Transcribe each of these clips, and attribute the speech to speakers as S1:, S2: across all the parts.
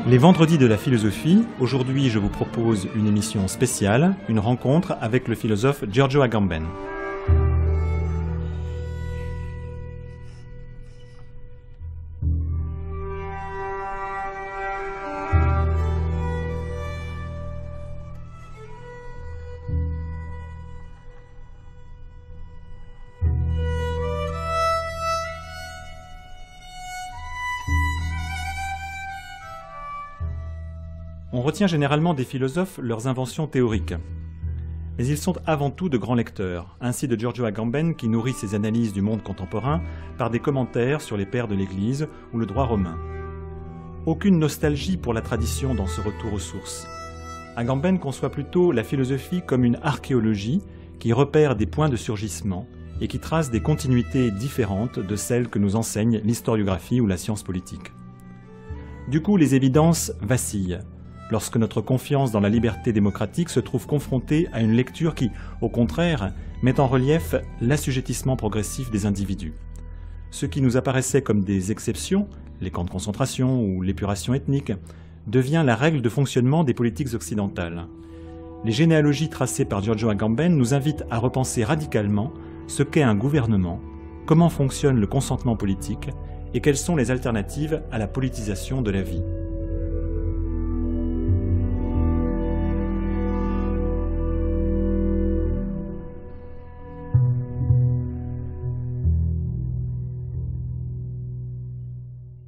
S1: Les vendredis de la philosophie, aujourd'hui je vous propose une émission spéciale, une rencontre avec le philosophe Giorgio Agamben. On retient généralement des philosophes leurs inventions théoriques. Mais ils sont avant tout de grands lecteurs, ainsi de Giorgio Agamben qui nourrit ses analyses du monde contemporain par des commentaires sur les pères de l'Église ou le droit romain. Aucune nostalgie pour la tradition dans ce retour aux sources. Agamben conçoit plutôt la philosophie comme une archéologie qui repère des points de surgissement et qui trace des continuités différentes de celles que nous enseigne l'historiographie ou la science politique. Du coup, les évidences vacillent, lorsque notre confiance dans la liberté démocratique se trouve confrontée à une lecture qui, au contraire, met en relief l'assujettissement progressif des individus. Ce qui nous apparaissait comme des exceptions, les camps de concentration ou l'épuration ethnique, devient la règle de fonctionnement des politiques occidentales. Les généalogies tracées par Giorgio Agamben nous invitent à repenser radicalement ce qu'est un gouvernement, comment fonctionne le consentement politique et quelles sont les alternatives à la politisation de la vie.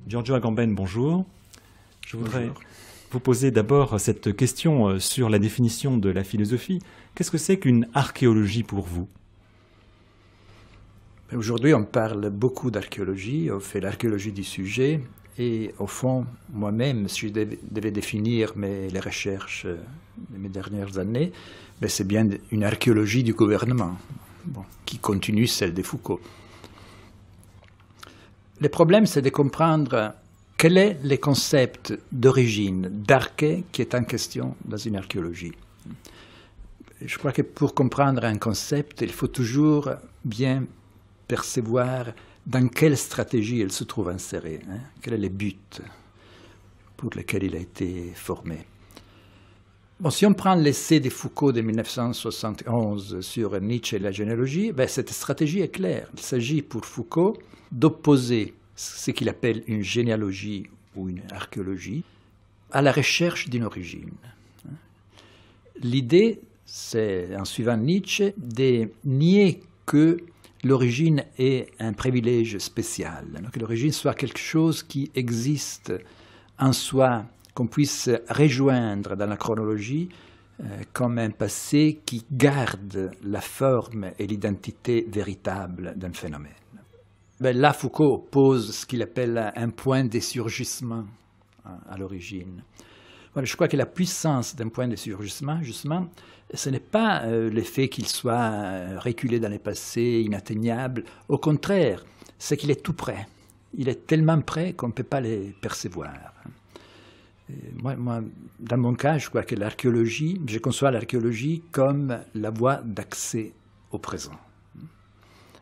S1: Giorgio Agamben, bonjour. Je voudrais vous poser d'abord cette question sur la définition de la philosophie. Qu'est-ce que c'est qu'une archéologie pour vous ?
S2: Aujourd'hui, on parle beaucoup d'archéologie, on fait l'archéologie du sujet, et au fond, moi-même, si je devais définir les recherches de mes dernières années, c'est bien une archéologie du gouvernement, qui continue celle de Foucault. Le problème, c'est de comprendre quel est le concept d'origine, d'arché, qui est en question dans une archéologie. Je crois que pour comprendre un concept, il faut toujours bien percevoir dans quelle stratégie il se trouve inséré, quel est le but pour lequel il a été formé. Si on prend l'essai de Foucault de 1971 sur Nietzsche et la généalogie, cette stratégie est claire. Il s'agit pour Foucault d'opposer ce qu'il appelle une généalogie ou une archéologie à la recherche d'une origine. L'idée, c'est, en suivant Nietzsche, de nier que l'origine est un privilège spécial, que l'origine soit quelque chose qui existe en soi, qu'on puisse rejoindre dans la chronologie comme un passé qui garde la forme et l'identité véritable d'un phénomène. Là, Foucault pose ce qu'il appelle un point de surgissement à l'origine. Je crois que la puissance d'un point de surgissement, justement, ce n'est pas le fait qu'il soit reculé dans le passé, inatteignable. Au contraire, c'est qu'il est tout près. Il est tellement près qu'on ne peut pas le percevoir. Moi, dans mon cas, je crois que je conçois l'archéologie comme la voie d'accès au présent.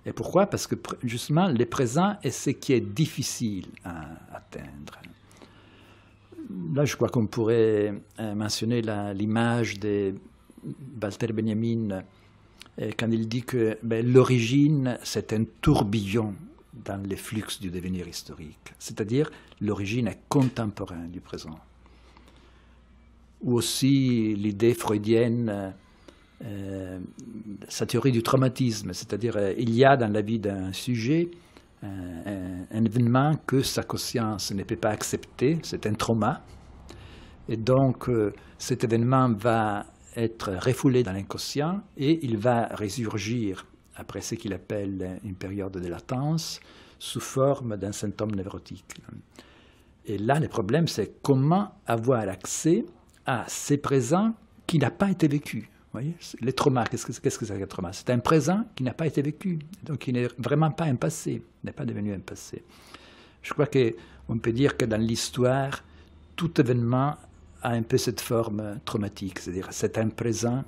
S2: Et pourquoi ? Parce que justement, le présent est ce qui est difficile à atteindre. Là, je crois qu'on pourrait mentionner l'image de Walter Benjamin quand il dit que l'origine, c'est un tourbillon dans les flux du devenir historique. C'est-à-dire, l'origine est contemporaine du présent. Ou aussi l'idée freudienne, sa théorie du traumatisme, c'est-à-dire il y a dans la vie d'un sujet un événement que sa conscience ne peut pas accepter, c'est un trauma, et donc cet événement va être refoulé dans l'inconscient et il va ressurgir après ce qu'il appelle une période de latence sous forme d'un symptôme névrotique. Et là, le problème, c'est comment avoir accès à ces présents qui n'ont pas été vécus. Voyez, les traumas, qu'est-ce que c'est que le trauma ? C'est un présent qui n'a pas été vécu, donc il n'est vraiment pas un passé, n'est pas devenu un passé. Je crois qu'on peut dire que dans l'histoire, tout événement a un peu cette forme traumatique, c'est-à-dire c'est un présent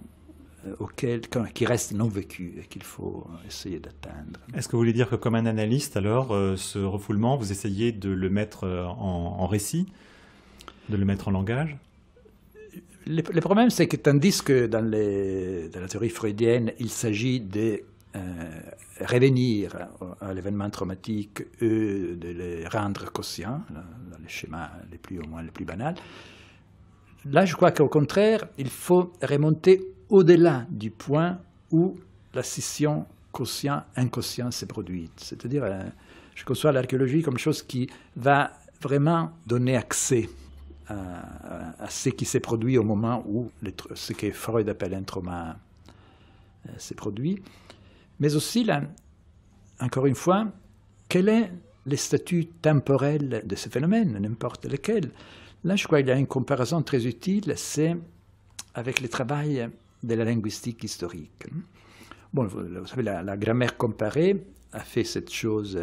S2: qui reste non vécu et qu'il faut essayer d'atteindre.
S1: Est-ce que vous voulez dire que comme un analyste, alors, ce refoulement, vous essayez de le mettre en récit ? De le mettre en langage?
S2: Le problème, c'est que tandis que dans la théorie freudienne, il s'agit de revenir à l'événement traumatique et de le rendre conscient, dans les schémas les plus ou moins les plus banals, là, je crois qu'au contraire, il faut remonter au-delà du point où la scission conscient-inconscient s'est produite. C'est-à-dire, je conçois l'archéologie comme chose qui va vraiment donner accès à ce qui s'est produit au moment où ce que Freud appelle un trauma s'est produit. Mais aussi, là, encore une fois, quel est le statut temporel de ce phénomène, n'importe lequel. Là, je crois qu'il y a une comparaison très utile, c'est avec le travail de la linguistique historique. Bon, vous savez, la grammaire comparée a fait cette chose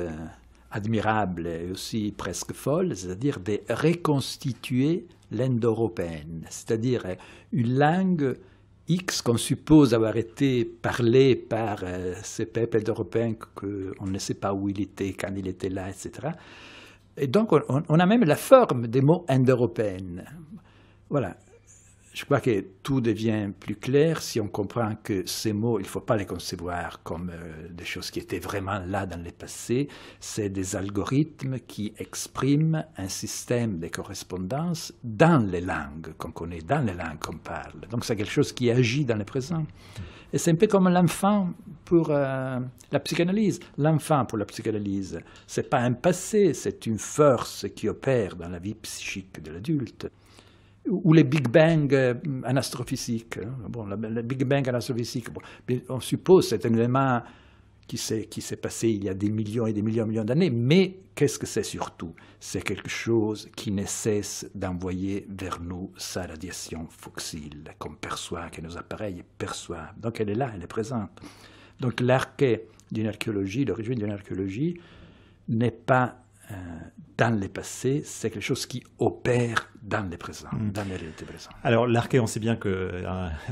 S2: admirable et aussi presque folle, c'est-à-dire de reconstituer l'indo-européenne, c'est-à-dire une langue X qu'on suppose avoir été parlée par ces peuples européens qu'on ne sait pas où il était, quand il était là, etc. Et donc on a même la forme des mots indo-européens. Voilà. Je crois que tout devient plus clair si on comprend que ces mots, il ne faut pas les concevoir comme des choses qui étaient vraiment là dans le passé. C'est des algorithmes qui expriment un système de correspondance dans les langues qu'on connaît, dans les langues qu'on parle. Donc c'est quelque chose qui agit dans le présent. Et c'est un peu comme l'enfant pour la psychanalyse. L'enfant pour la psychanalyse, ce n'est pas un passé, c'est une force qui opère dans la vie psychique de l'adulte. Ou les Big Bang en astrophysique. Bon, le Big Bang en astrophysique, bon, on suppose que c'est un élément qui s'est passé il y a des millions et des millions d'années, mais qu'est-ce que c'est surtout? C'est quelque chose qui ne cesse d'envoyer vers nous sa radiation fossile, qu'on perçoit, que nos appareils perçoivent. Donc elle est là, elle est présente. Donc l'arché d'une archéologie, l'origine d'une archéologie, n'est pas dans le passé, c'est quelque chose qui opère dans le présent, dans la réalité présente.
S1: Alors l'arché, on sait bien que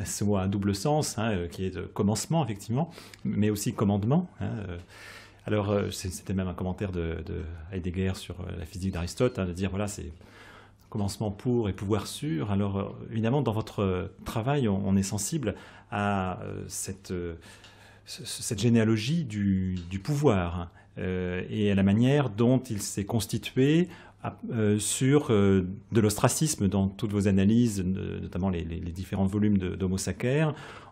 S1: ce mot a un double sens, qui est de commencement, effectivement, mais aussi commandement. Alors c'était même un commentaire de Heidegger sur la physique d'Aristote, de dire, voilà, c'est commencement pour et pouvoir sur. Alors évidemment, dans votre travail, on est sensible à cette généalogie du pouvoir, et à la manière dont il s'est constitué sur de l'ostracisme dans toutes vos analyses, notamment les différents volumes d'Homo Sacer.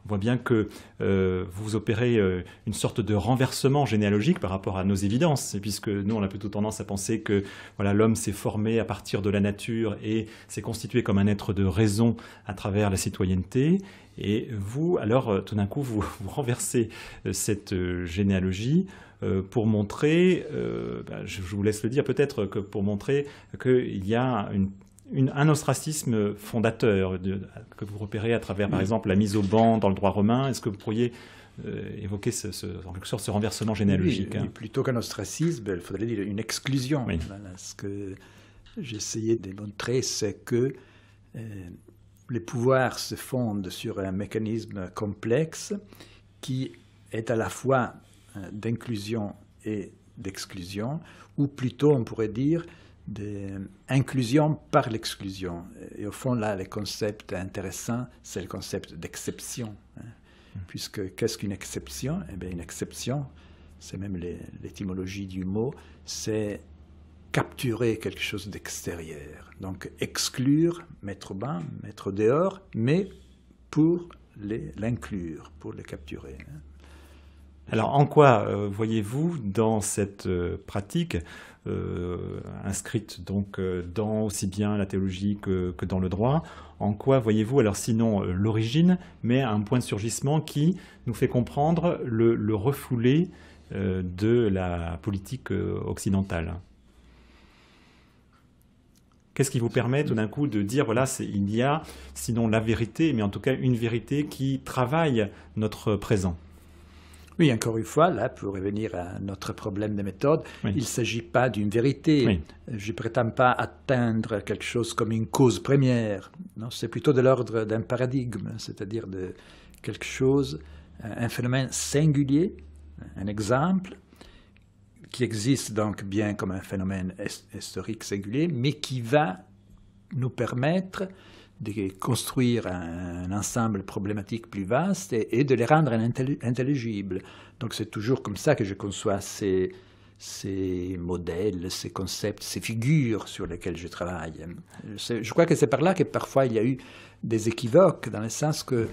S1: On voit bien que vous opérez une sorte de renversement généalogique par rapport à nos évidences, puisque nous, on a plutôt tendance à penser que voilà, l'homme s'est formé à partir de la nature et s'est constitué comme un être de raison à travers la citoyenneté. Et vous, alors, tout d'un coup, vous renversez cette généalogie pour montrer, je vous laisse le dire peut-être, que pour montrer qu'il y a un ostracisme fondateur que vous repérez à travers, par exemple, la mise au ban dans le droit romain. Est-ce que vous pourriez évoquer en quelque sorte ce renversement généalogique?
S2: Oui, plutôt qu'un ostracisme, il faudrait dire une exclusion.
S1: Oui.
S2: Voilà, ce que j'essayais de montrer, c'est que les pouvoirs se fondent sur un mécanisme complexe qui est à la fois d'inclusion et d'exclusion, ou plutôt on pourrait dire d'inclusion par l'exclusion. Et au fond, là, le concept intéressant, c'est le concept d'exception. Puisque qu'est-ce qu'une exception? Eh bien, une exception, c'est même l'étymologie du mot, c'est capturer quelque chose d'extérieur. Donc exclure, mettre au banc, mettre dehors, mais pour l'inclure, pour le capturer.
S1: Alors, en quoi voyez-vous dans cette pratique inscrite donc dans aussi bien la théologie que dans le droit, en quoi voyez-vous, alors sinon l'origine, mais un point de surgissement qui nous fait comprendre le refoulé de la politique occidentale? Qu'est-ce qui vous permet tout d'un coup de dire, voilà, il y a sinon la vérité, mais en tout cas une vérité qui travaille notre présent?
S2: Oui, encore une fois, là, pour revenir à notre problème de méthode, oui. Il ne s'agit pas d'une vérité. Oui. Je ne prétends pas atteindre quelque chose comme une cause première. Non, c'est plutôt de l'ordre d'un paradigme, c'est-à-dire de quelque chose, un phénomène singulier, un exemple, qui existe donc bien comme un phénomène historique singulier, mais qui va nous permettre de construire un ensemble problématique plus vaste et de les rendre intelligibles. Donc c'est toujours comme ça que je conçois ces modèles, ces concepts, ces figures sur lesquelles je travaille. Je crois que c'est par là que parfois il y a eu des équivoques, dans le sens que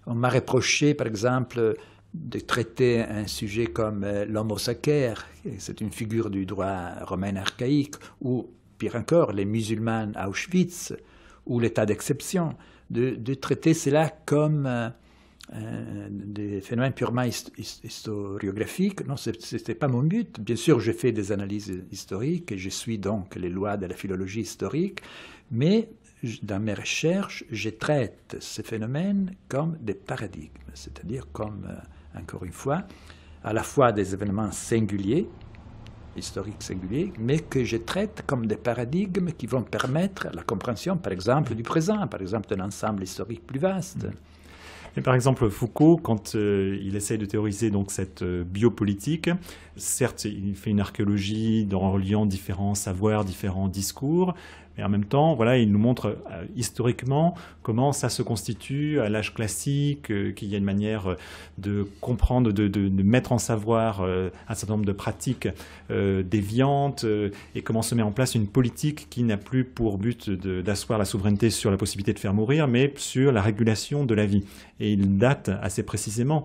S2: on m'a reproché, par exemple, de traiter un sujet comme l'homo sacer, c'est une figure du droit romain archaïque, ou pire encore, les musulmans à Auschwitz, ou l'état d'exception, de traiter cela comme des phénomènes purement historiographiques. Non, ce n'était pas mon but. Bien sûr, j'ai fait des analyses historiques et je suis donc les lois de la philologie historique, mais dans mes recherches, je traite ces phénomènes comme des paradigmes, c'est-à-dire comme, encore une fois, à la fois des événements singuliers, historiques singuliers, mais que je traite comme des paradigmes qui vont permettre la compréhension, par exemple, du présent, par exemple, d'un ensemble historique plus vaste.
S1: Et par exemple, Foucault, quand il essaye de théoriser donc cette biopolitique, certes, il fait une archéologie en reliant différents savoirs, différents discours, mais en même temps, voilà, il nous montre historiquement comment ça se constitue à l'âge classique, qu'il y a une manière de comprendre, de mettre en savoir un certain nombre de pratiques déviantes, et comment se met en place une politique qui n'a plus pour but d'asseoir la souveraineté sur la possibilité de faire mourir, mais sur la régulation de la vie. Et il date assez précisément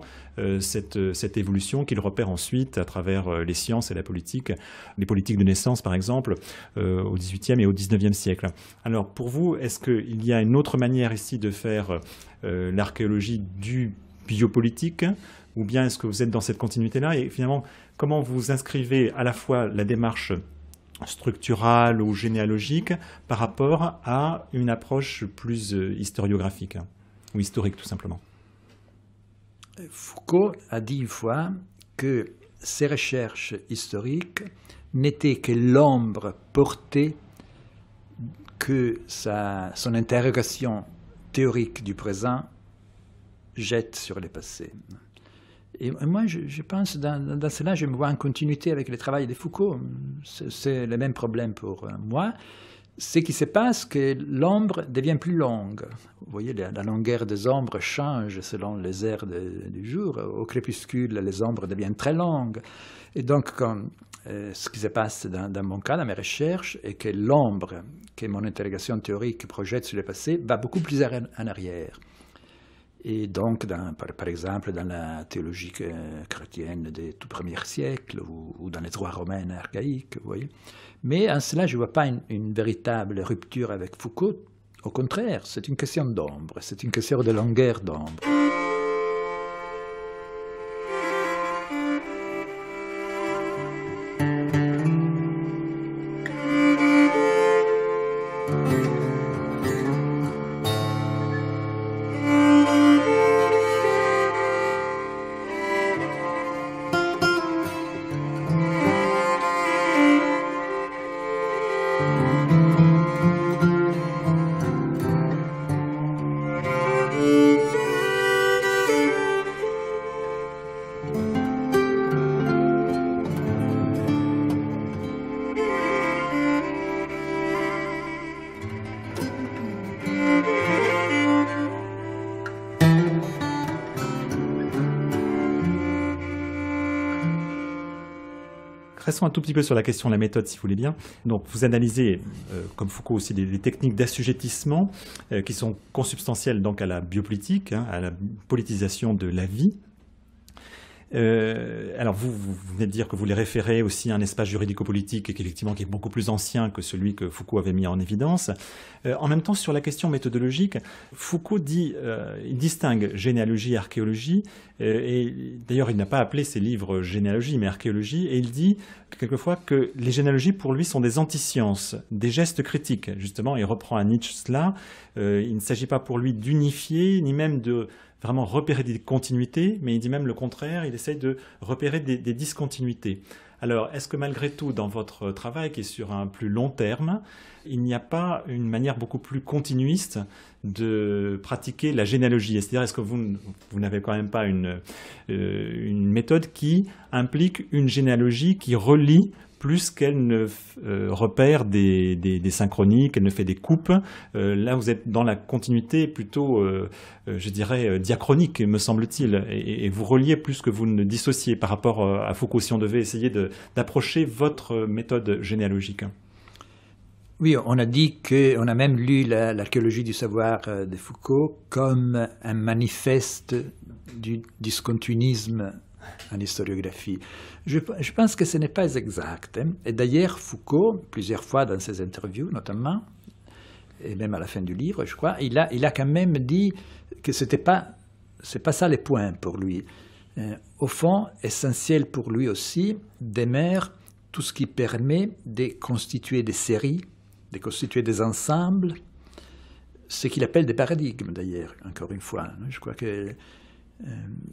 S1: cette évolution qu'il repère ensuite à travers les sciences et la politique, les politiques de naissance par exemple, au XVIIIe et au XIXe siècle. Alors pour vous, est-ce qu'il y a une autre manière ici de faire l'archéologie du biopolitique, ou bien est-ce que vous êtes dans cette continuité-là? Et finalement, comment vous inscrivez à la fois la démarche structurale ou généalogique par rapport à une approche plus historiographique, ou historique tout simplement?
S2: Foucault a dit une fois que ses recherches historiques n'étaient que l'ombre portée que son interrogation théorique du présent jette sur le passé. Et moi, je pense, dans cela, je me vois en continuité avec le travail de Foucault. C'est le même problème pour moi. Ce qui se passe, que l'ombre devient plus longue. Vous voyez, la longueur des ombres change selon les heures du jour. Au crépuscule, les ombres deviennent très longues. Et donc, ce qui se passe dans mon cas, dans mes recherches, est que l'ombre que mon interrogation théorique projette sur le passé va beaucoup plus en arrière. Et donc, par exemple, dans la théologie chrétienne des tout premiers siècles ou dans les droits romains archaïques, vous voyez. Mais en cela, je ne vois pas une véritable rupture avec Foucault. Au contraire, c'est une question d'ombre, c'est une question de longueur d'ombre.
S1: Restons un tout petit peu sur la question de la méthode, si vous voulez bien. Donc, vous analysez, comme Foucault aussi, des techniques d'assujettissement qui sont consubstantielles donc à la biopolitique, à la politisation de la vie. Alors, vous venez de dire que vous les référez aussi à un espace juridico-politique qui est beaucoup plus ancien que celui que Foucault avait mis en évidence. En même temps, sur la question méthodologique, Foucault il distingue généalogie et archéologie, et d'ailleurs, il n'a pas appelé ses livres généalogie, mais archéologie, et il dit quelquefois que les généalogies, pour lui, sont des antisciences, des gestes critiques. Justement, il reprend à Nietzsche cela. Il ne s'agit pas pour lui d'unifier, ni même de vraiment repérer des continuités, mais il dit même le contraire, il essaye de repérer des discontinuités. Alors, est-ce que malgré tout, dans votre travail, qui est sur un plus long terme, il n'y a pas une manière beaucoup plus continuiste de pratiquer la généalogie? C'est-à-dire, est-ce que vous n'avez quand même pas une méthode qui implique une généalogie qui relie plus qu'elle ne repère des synchronies, qu'elle ne fait des coupes. Là, vous êtes dans la continuité plutôt, je dirais, diachronique, me semble-t-il, et vous reliez plus que vous ne dissociez par rapport à Foucault, si on devait essayer d'approcher votre méthode généalogique.
S2: Oui, on a dit qu'on a même lu l'archéologie du savoir de Foucault comme un manifeste du discontinuisme en historiographie. Je pense que ce n'est pas exact. Hein. Et d'ailleurs, Foucault, plusieurs fois dans ses interviews notamment, et même à la fin du livre, je crois, il a quand même dit que c'est pas ça les points pour lui. Au fond, essentiel pour lui aussi d'aimer tout ce qui permet de constituer des séries, de constituer des ensembles, ce qu'il appelle des paradigmes d'ailleurs, encore une fois. Je crois que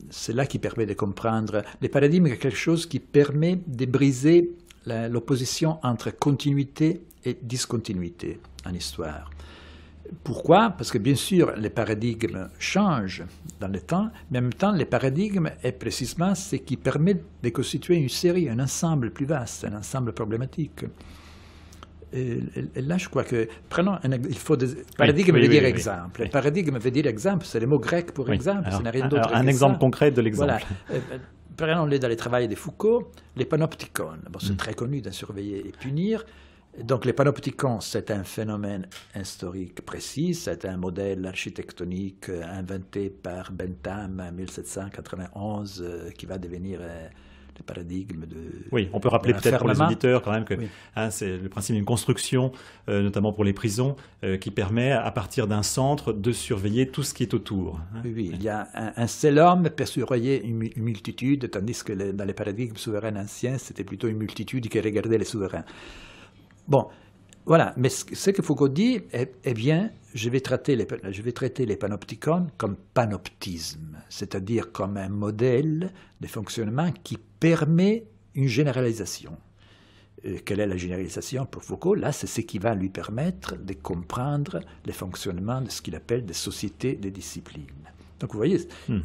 S2: c'est là qui permet de comprendre. Les paradigmes, c'est quelque chose qui permet de briser l'opposition entre continuité et discontinuité en histoire. Pourquoi? Parce que bien sûr, les paradigmes changent dans le temps, mais en même temps, les paradigmes est précisément ce qui permet de constituer une série, un ensemble plus vaste, un ensemble problématique. Et là, je crois que, il faut paradigme veut dire exemple. Oui. Paradigme veut dire exemple, c'est le mot grec pour exemple, ça n'a rien d'autre que
S1: un exemple concret de l'exemple.
S2: Voilà. Prenons dans les travaux de Foucault, les panopticons. Bon, c'est très connu de surveiller et punir. Donc les panopticons, c'est un phénomène historique précis, c'est un modèle architectonique inventé par Bentham en 1791 qui va devenir le paradigme de...
S1: Oui, on peut rappeler peut-être pour les auditeurs quand même que c'est le principe d'une construction, notamment pour les prisons, qui permet à partir d'un centre de surveiller tout ce qui est autour.
S2: Oui, il y a un seul homme peut surveiller une multitude, tandis que dans les paradigmes souverains anciens, c'était plutôt une multitude qui regardait les souverains. Bon, voilà, mais ce que Foucault dit, eh bien, je vais traiter les panopticons comme panoptisme, c'est-à-dire comme un modèle de fonctionnement qui permet une généralisation. Quelle est la généralisation pour Foucault? Là, c'est ce qui va lui permettre de comprendre le fonctionnement de ce qu'il appelle des sociétés des disciplines. Donc, vous voyez,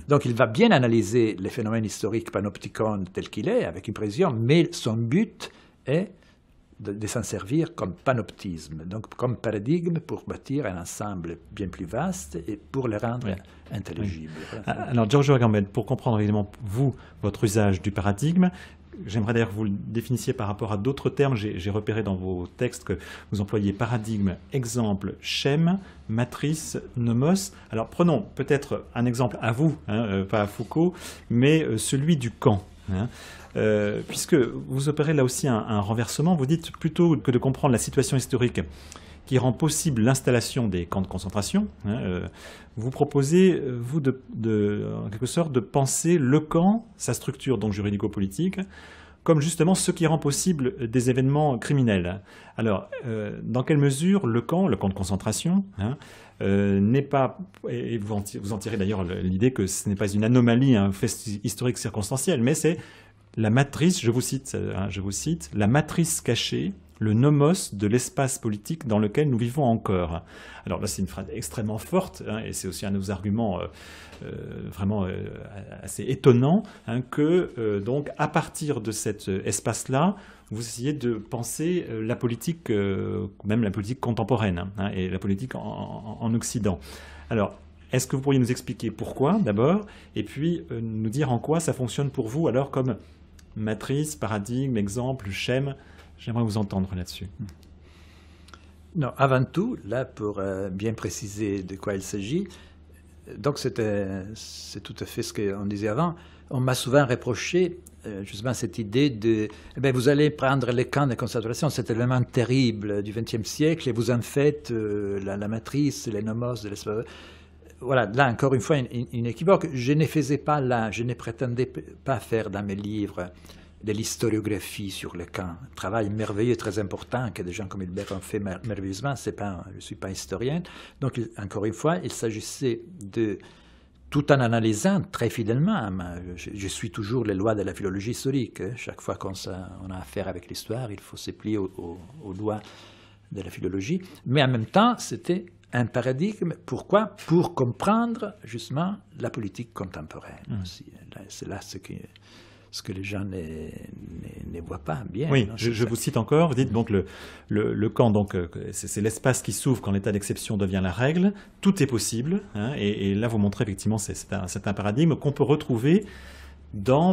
S2: donc il va bien analyser les phénomènes historiques panopticons tel qu'il est, avec une précision, mais son but est de s'en servir comme panoptisme, donc comme paradigme pour bâtir un ensemble bien plus vaste et pour le rendre intelligible.
S1: Oui. Alors, Giorgio Agamben, pour comprendre évidemment, vous, votre usage du paradigme, j'aimerais d'ailleurs que vous le définissiez par rapport à d'autres termes. J'ai repéré dans vos textes que vous employez paradigme, exemple, schème, matrice, nomos. Alors, prenons peut-être un exemple à vous, pas à Foucault, mais celui du camp. Puisque vous opérez là aussi un renversement, vous dites plutôt que de comprendre la situation historique qui rend possible l'installation des camps de concentration, vous proposez, vous, en quelque sorte, de penser le camp, sa structure donc juridico-politique, comme justement ce qui rend possible des événements criminels. Alors, dans quelle mesure le camp de concentration, n'est pas, et vous en tirez d'ailleurs l'idée que ce n'est pas une anomalie, un fait historique circonstanciel, mais c'est la matrice, je vous cite, la matrice cachée, le nomos de l'espace politique dans lequel nous vivons encore. Alors là, c'est une phrase extrêmement forte, et c'est aussi un de nos arguments vraiment assez étonnant, que donc à partir de cet espace-là, vous essayez de penser la politique, même la politique contemporaine, et la politique en Occident. Alors, est-ce que vous pourriez nous expliquer pourquoi, d'abord, et puis nous dire en quoi ça fonctionne pour vous, alors comme matrice, paradigme, exemple, schème? J'aimerais vous entendre là-dessus.
S2: Non, avant tout, là, pour bien préciser de quoi il s'agit, donc c'est tout à fait ce qu'on disait avant, on m'a souvent reproché justement cette idée de vous allez prendre les camps de concentration, cet élément terrible du XXe siècle, et vous en faites la matrice, les nomos de l'espace. Voilà, là encore une fois une équivoque. Je ne faisais pas là, je ne prétendais pas faire dans mes livres de l'historiographie sur le camp. Un travail merveilleux, très important, que des gens comme Hilbert ont fait merveilleusement. Je ne suis pas historien. Donc, encore une fois, il s'agissait de, tout en analysant très fidèlement, je suis toujours les lois de la philologie historique. Chaque fois qu'on a affaire avec l'histoire, il faut se plier aux lois de la philologie. Mais en même temps, c'était un paradigme. Pourquoi? Pour comprendre justement la politique contemporaine. C'est là ce que les gens ne voient pas bien.
S1: Oui,
S2: Non,
S1: je vous cite encore, vous dites donc le camp, donc c'est l'espace qui s'ouvre quand l'état d'exception devient la règle, tout est possible, hein, et là vous montrez effectivement c'est un paradigme qu'on peut retrouver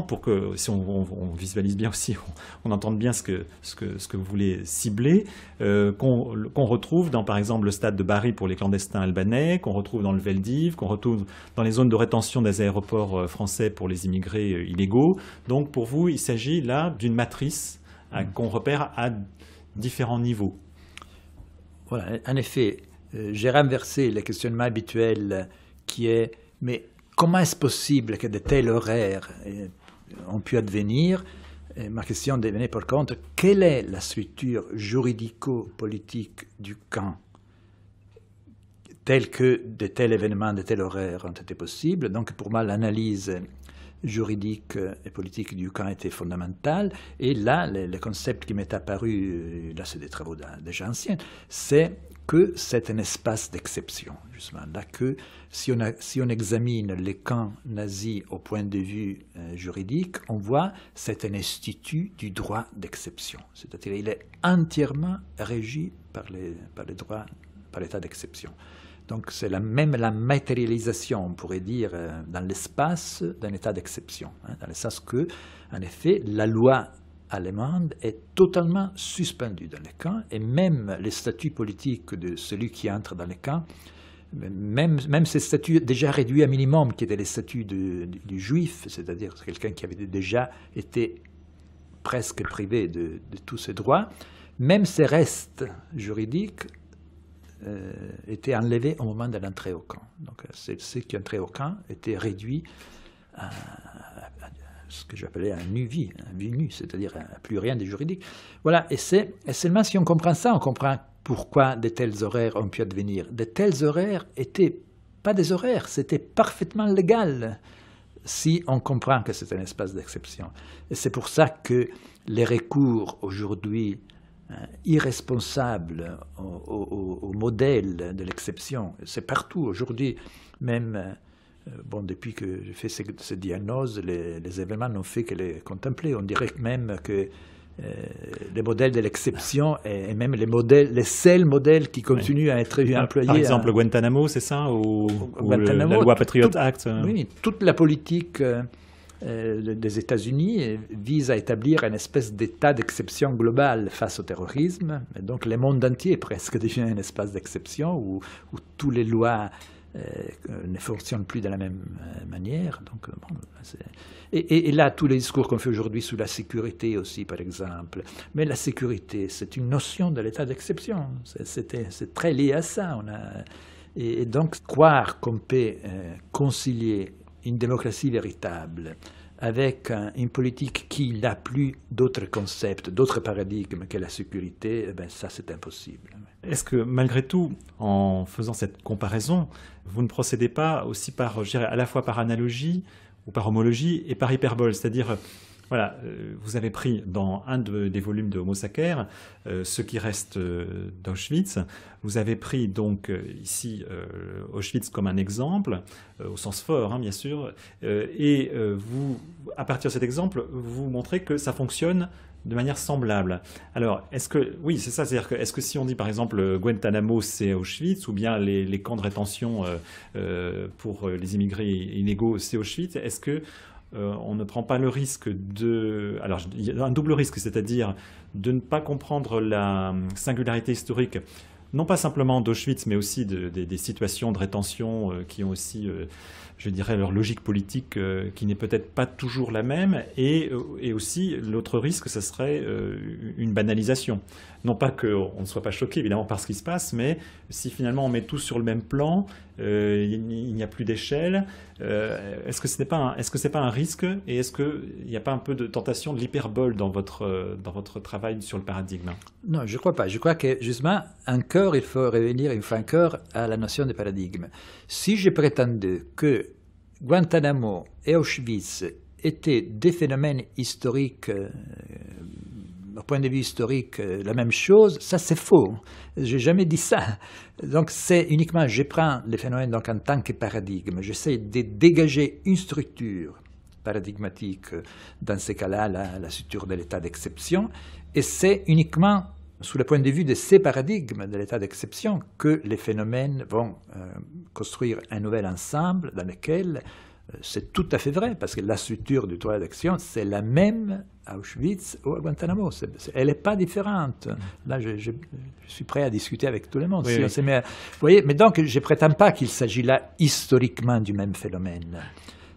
S1: pour que, si on visualise bien aussi, on entende bien ce que vous voulez cibler, qu'on retrouve dans, par exemple, le stade de Bari pour les clandestins albanais, qu'on retrouve dans le Veldiv, qu'on retrouve dans les zones de rétention des aéroports français pour les immigrés illégaux. Donc, pour vous, il s'agit là d'une matrice qu'on repère à différents niveaux.
S2: Voilà, en effet, j'ai renversé le questionnement habituel qui est « mais comment est-ce possible que de tels horaires ont pu advenir ?» Ma question devenait par contre, quelle est la structure juridico-politique du camp telle que de tels événements, de tels horaires ont été possibles? Donc pour moi, l'analyse juridique et politique du camp était fondamentale. Et là, le concept qui m'est apparu, là c'est des travaux déjà anciens, c'est que c'est un espace d'exception, justement. Là, que si on examine les camps nazis au point de vue juridique, on voit que c'est un institut du droit d'exception. C'est-à-dire qu'il est entièrement régi par les droits, par l'état d'exception. Donc c'est même la matérialisation, on pourrait dire, dans l'espace d'un état d'exception. Hein, dans le sens que, en effet, la loi allemande est totalement suspendue dans les camps, et même les statuts politiques de celui qui entre dans les camps, même ces statuts déjà réduits à minimum, qui étaient les statuts du juif, c'est-à-dire quelqu'un qui avait déjà été presque privé de tous ses droits, même ces restes juridiques étaient enlevés au moment de l'entrée au camp. Donc ceux qui entraient au camp étaient réduits à ce que j'appelais un nu-vie, un vie nue, c'est-à-dire plus rien de juridique. Voilà, et seulement si on comprend ça, on comprend pourquoi de tels horaires ont pu advenir. De tels horaires n'étaient pas des horaires, c'était parfaitement légal, si on comprend que c'est un espace d'exception. Et c'est pour ça que les recours aujourd'hui irresponsables au modèle de l'exception, c'est partout aujourd'hui, même... Bon, depuis que j'ai fait ces diagnoses, les événements n'ont fait que les contempler. On dirait même que les modèles de l'exception et même les seuls modèles qui continuent à être employés.
S1: Par exemple, Guantanamo, c'est ça, ou la loi Patriot Act.
S2: Oui, toute la politique des États-Unis vise à établir une espèce d'état d'exception global face au terrorisme. Et donc, le monde entier presque devient un espace d'exception où toutes les lois ne fonctionnent plus de la même manière. Donc, bon, et là, tous les discours qu'on fait aujourd'hui sur la sécurité aussi, par exemple. Mais la sécurité, c'est une notion de l'état d'exception. C'est très lié à ça. Et donc, croire qu'on peut concilier une démocratie véritable avec une politique qui n'a plus d'autres concepts, d'autres paradigmes que la sécurité, ça c'est impossible.
S1: Est-ce que malgré tout, en faisant cette comparaison, vous ne procédez pas aussi par, je dirais, à la fois par analogie ou par homologie et par hyperbole, c'est-à-dire, voilà, vous avez pris dans un des volumes de Homo Sacer, ce qui reste d'Auschwitz, vous avez pris donc ici Auschwitz comme un exemple, au sens fort, hein, bien sûr, et vous, à partir de cet exemple, vous montrez que ça fonctionne de manière semblable. Alors, est-ce que, oui, c'est ça, c'est-à-dire que, est-ce que si on dit par exemple Guantanamo c'est Auschwitz, ou bien les camps de rétention pour les immigrés illégaux c'est Auschwitz, est-ce que on ne prend pas le risque de... Alors, il y a un double risque, c'est-à-dire de ne pas comprendre la singularité historique, non pas simplement d'Auschwitz, mais aussi des situations de rétention qui ont aussi, je dirais, leur logique politique qui n'est peut-être pas toujours la même, et aussi l'autre risque, ce serait une banalisation. Non pas qu'on ne soit pas choqué, évidemment, par ce qui se passe, mais si finalement on met tout sur le même plan, il n'y a plus d'échelle, est-ce que ce n'est pas un risque, et est-ce qu'il n'y a pas un peu de tentation de l'hyperbole dans votre travail sur le paradigme?
S2: Non, je ne crois pas. Je crois que, justement, encore, il faut revenir une fois encore à la notion de paradigme. Si je prétendais que Guantanamo et Auschwitz étaient des phénomènes historiques, au point de vue historique, la même chose, ça c'est faux. Je n'ai jamais dit ça. Donc c'est uniquement, je prends les phénomènes donc, en tant que paradigme, j'essaie de dégager une structure paradigmatique, dans ces cas-là, la structure de l'état d'exception. Et c'est uniquement sous le point de vue de ces paradigmes de l'état d'exception que les phénomènes vont construire un nouvel ensemble dans lequel c'est tout à fait vrai, parce que la structure du droit d'action, c'est la même à Auschwitz ou à Guantanamo. Elle n'est pas différente. Là, je suis prêt à discuter avec tout le monde.
S1: Oui,
S2: si vous voyez, mais donc, je ne prétends pas qu'il s'agit là historiquement du même phénomène.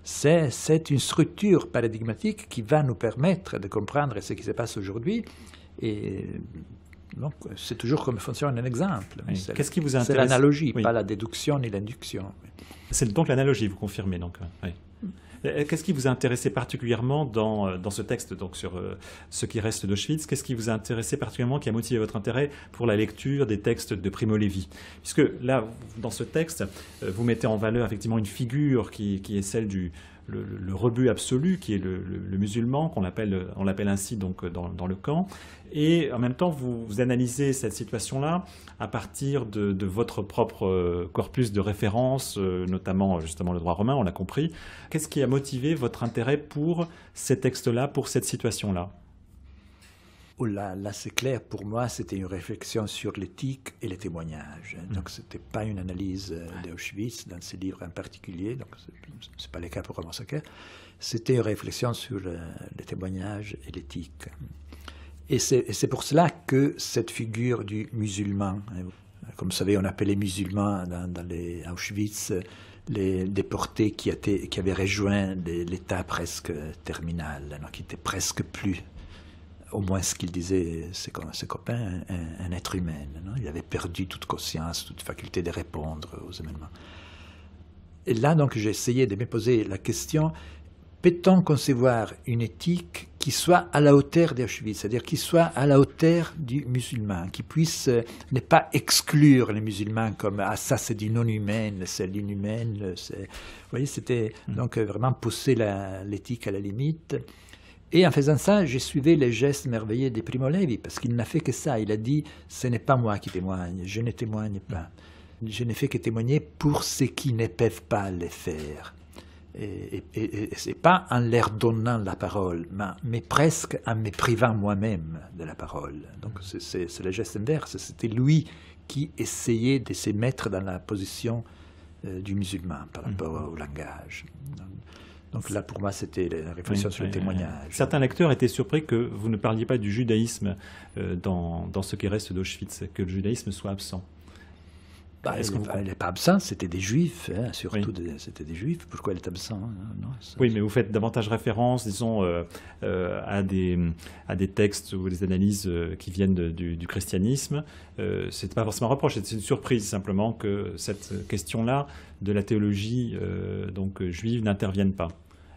S2: C'est une structure paradigmatique qui va nous permettre de comprendre ce qui se passe aujourd'hui. Et donc, c'est toujours comme fonctionne un exemple.
S1: Oui. Qu'est-ce qui vous intéresse?
S2: C'est l'analogie,
S1: oui.
S2: Pas la déduction ni l'induction.
S1: C'est donc l'analogie, vous confirmez. Donc, oui. Qu'est-ce qui vous a intéressé particulièrement dans ce texte, donc sur ce qui reste d'Auschwitz? Qu'est-ce qui vous a intéressé particulièrement, qui a motivé votre intérêt pour la lecture des textes de Primo Levi? Puisque là, dans ce texte, vous mettez en valeur effectivement une figure qui est celle du le rebut absolu, qui est le musulman, on l'appelle ainsi donc dans le camp. Et en même temps, vous analysez cette situation-là à partir de votre propre corpus de référence, notamment justement le droit romain, on l'a compris. Qu'est-ce qui a motivé votre intérêt pour ces textes-là, pour cette situation-là?
S2: Oh là, c'est clair, pour moi, c'était une réflexion sur l'éthique et les témoignages. Donc, ce n'était pas une analyse d'Auschwitz dans ce livre en particulier, donc ce n'est pas le cas pour Romain Sacker. C'était une réflexion sur les témoignages et l'éthique. Et c'est pour cela que cette figure du musulman, comme vous savez, on appelait musulmans dans les Auschwitz les déportés qui avaient rejoint l'état presque terminal, qui n'étaient presque plus, au moins ce qu'il disait ses copains, un être humain. Non? Il avait perdu toute conscience, toute faculté de répondre aux événements. Et là, donc, j'ai essayé de me poser la question, peut-on concevoir une éthique qui soit à la hauteur d'Auschwitz, c'est-à-dire qui soit à la hauteur du musulman, qui puisse ne pas exclure les musulmans comme « ah, ça c'est du non-humain, c'est l'inhumaine ». Vous voyez, c'était donc vraiment pousser l'éthique à la limite. Et en faisant ça, j'ai suivi les gestes merveilleux de Primo Levi, parce qu'il n'a fait que ça. Il a dit « ce n'est pas moi qui témoigne, je ne témoigne pas. Je ne fais que témoigner pour ceux qui ne peuvent pas le faire. » Et ce n'est pas en leur donnant la parole, mais presque en me privant moi-même de la parole. Donc c'est le geste inverse. C'était lui qui essayait de se mettre dans la position du musulman par rapport au langage. Donc là, pour moi, c'était la réflexion sur le témoignage.
S1: Certains lecteurs étaient surpris que vous ne parliez pas du judaïsme dans ce qui reste d'Auschwitz, que le judaïsme soit absent.
S2: Il n'est pas absent, c'était des juifs, surtout c'était des juifs. Pourquoi il est absent? Non,
S1: oui, mais vous faites davantage référence, disons, à des textes ou des analyses qui viennent du christianisme. Ce n'est pas forcément un reproche, c'est une surprise simplement que cette question-là de la théologie donc, juive n'intervienne pas.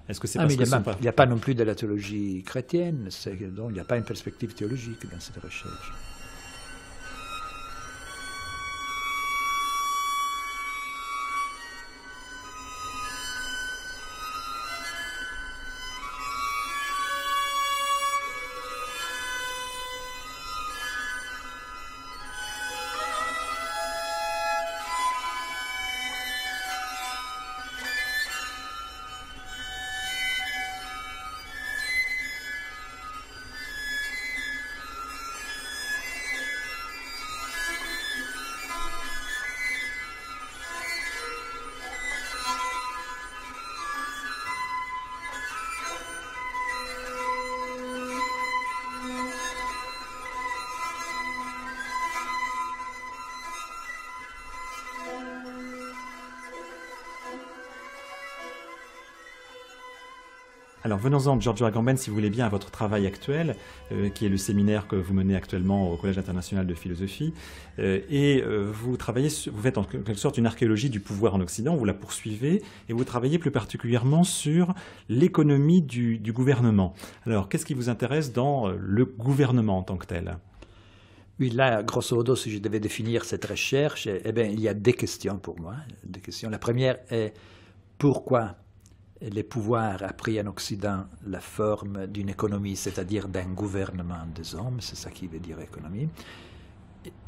S1: Est-ce que c'est parce que
S2: il n'y a pas non plus de la théologie chrétienne, donc il n'y a pas une perspective théologique dans cette recherche.
S1: Alors venons-en, Giorgio Agamben, si vous voulez bien, à votre travail actuel, qui est le séminaire que vous menez actuellement au Collège international de philosophie. Vous faites en quelque sorte une archéologie du pouvoir en Occident, vous la poursuivez, et vous travaillez plus particulièrement sur l'économie du gouvernement. Alors, qu'est-ce qui vous intéresse dans le gouvernement en tant que tel ?
S2: Oui, là, grosso modo, si je devais définir cette recherche, il y a deux questions pour moi. La première est pourquoi le pouvoir a pris en Occident la forme d'une économie, c'est-à-dire d'un gouvernement des hommes, c'est ça qui veut dire économie.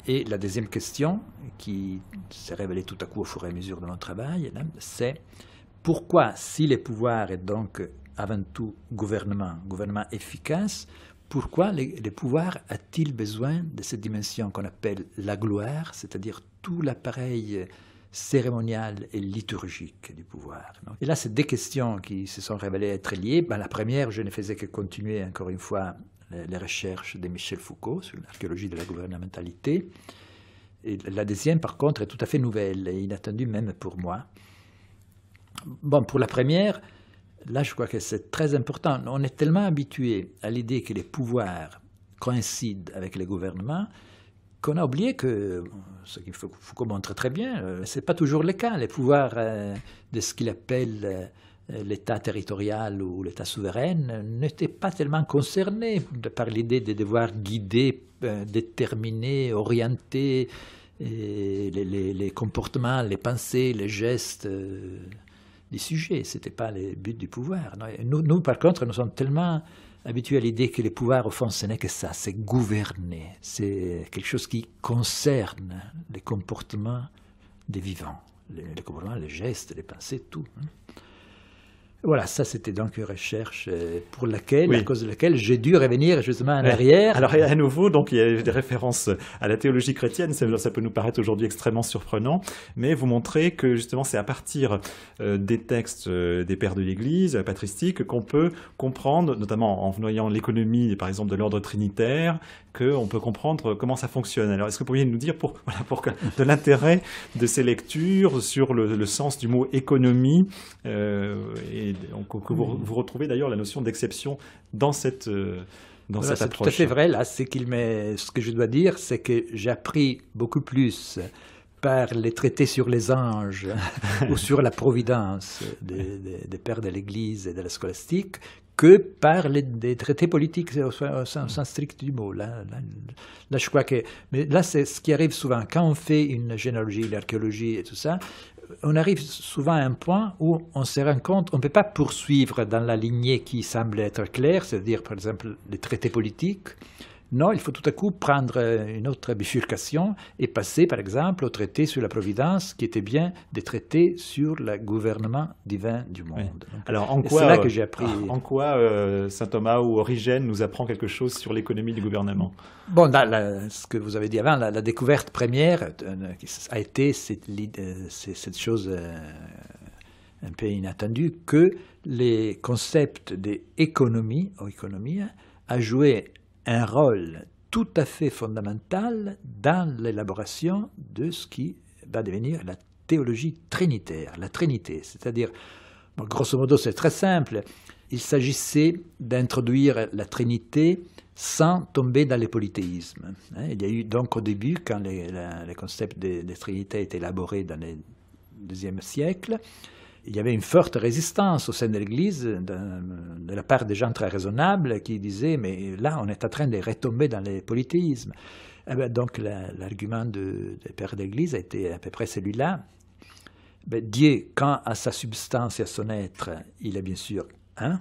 S2: Et la deuxième question, qui s'est révélée tout à coup au fur et à mesure de mon travail, c'est pourquoi, si le pouvoir est donc avant tout gouvernement efficace. Pourquoi les pouvoirs a-t-il besoin de cette dimension qu'on appelle la gloire, c'est-à-dire tout l'appareil cérémonial et liturgique du pouvoir? Et là, c'est 2 questions qui se sont révélées être liées. La première, je ne faisais que continuer encore une fois les recherches de Michel Foucault sur l'archéologie de la gouvernementalité. Et la deuxième, par contre, est tout à fait nouvelle et inattendue même pour moi. Bon, pour la première, là, je crois que c'est très important. On est tellement habitué à l'idée que les pouvoirs coïncident avec les gouvernements qu'on a oublié que, ce qu'il Foucault montre très bien, ce n'est pas toujours le cas. Les pouvoirs de ce qu'il appelle l'État territorial ou l'État souverain n'étaient pas tellement concernés par l'idée de devoir guider, déterminer, orienter les comportements, les pensées, les gestes des sujets. Ce n'était pas le but du pouvoir. Nous, par contre, nous sommes tellement habitués à l'idée que le pouvoir, au fond, ce n'est que ça, c'est gouverner. C'est quelque chose qui concerne les comportements des vivants, les comportements, les gestes, les pensées, tout. Voilà, ça c'était donc une recherche pour laquelle, oui, à cause de laquelle j'ai dû revenir justement en arrière.
S1: Alors à nouveau, donc il y a des références à la théologie chrétienne, ça peut nous paraître aujourd'hui extrêmement surprenant, mais vous montrez que justement c'est à partir des textes des pères de l'Église patristiques qu'on peut comprendre, notamment en voyant l'économie par exemple de l'ordre trinitaire, qu'on peut comprendre comment ça fonctionne. Alors est-ce que vous pourriez nous dire de l'intérêt de ces lectures sur le sens du mot économie et que vous retrouvez d'ailleurs la notion d'exception dans cette approche.
S2: C'est tout à fait vrai. Là, ce que je dois dire, c'est que j'ai appris beaucoup plus par les traités sur les anges ou sur la providence des pères de l'Église et de la scolastique que par des traités politiques au sens strict du mot. Là, je crois que... Mais là, c'est ce qui arrive souvent. Quand on fait une généalogie, l'archéologie et tout ça, on arrive souvent à un point où on se rend compte qu'on ne peut pas poursuivre dans la lignée qui semble être claire, c'est-à-dire par exemple les traités politiques. Non, il faut tout à coup prendre une autre bifurcation et passer par exemple au traité sur la providence qui était bien des traités sur le gouvernement divin du monde.
S1: Oui.
S2: Donc,
S1: alors
S2: c'est là que j'ai appris.
S1: En quoi saint Thomas ou Origène nous apprend quelque chose sur l'économie du gouvernement?
S2: Bon, ce que vous avez dit avant, la découverte première a été cette chose un peu inattendue que les concepts d'économie a joué un rôle tout à fait fondamental dans l'élaboration de ce qui va devenir la théologie trinitaire, la Trinité. C'est-à-dire, grosso modo, c'est très simple, il s'agissait d'introduire la Trinité sans tomber dans les polythéismes. Il y a eu donc au début, quand les concepts de Trinité étaient élaborés dans le IIe siècle, il y avait une forte résistance au sein de l'Église de la part des gens très raisonnables qui disaient « mais là, on est en train de retomber dans les polythéismes ». Donc l'argument des pères de l'Église a été à peu près celui-là. Dieu, quant à sa substance et à son être, il est bien sûr un,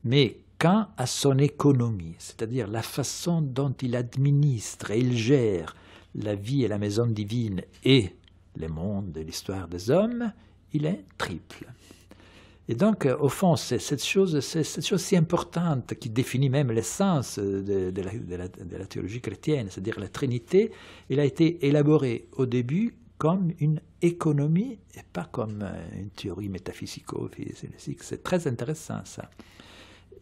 S2: mais quant à son économie, c'est-à-dire la façon dont il administre et il gère la vie et la maison divine et le monde et l'histoire des hommes, il est triple. Et donc, au fond, c'est cette chose si importante qui définit même l'essence de la théologie chrétienne, c'est-à-dire la Trinité. Elle a été élaborée au début comme une économie et pas comme une théorie métaphysico-physique. C'est très intéressant, ça.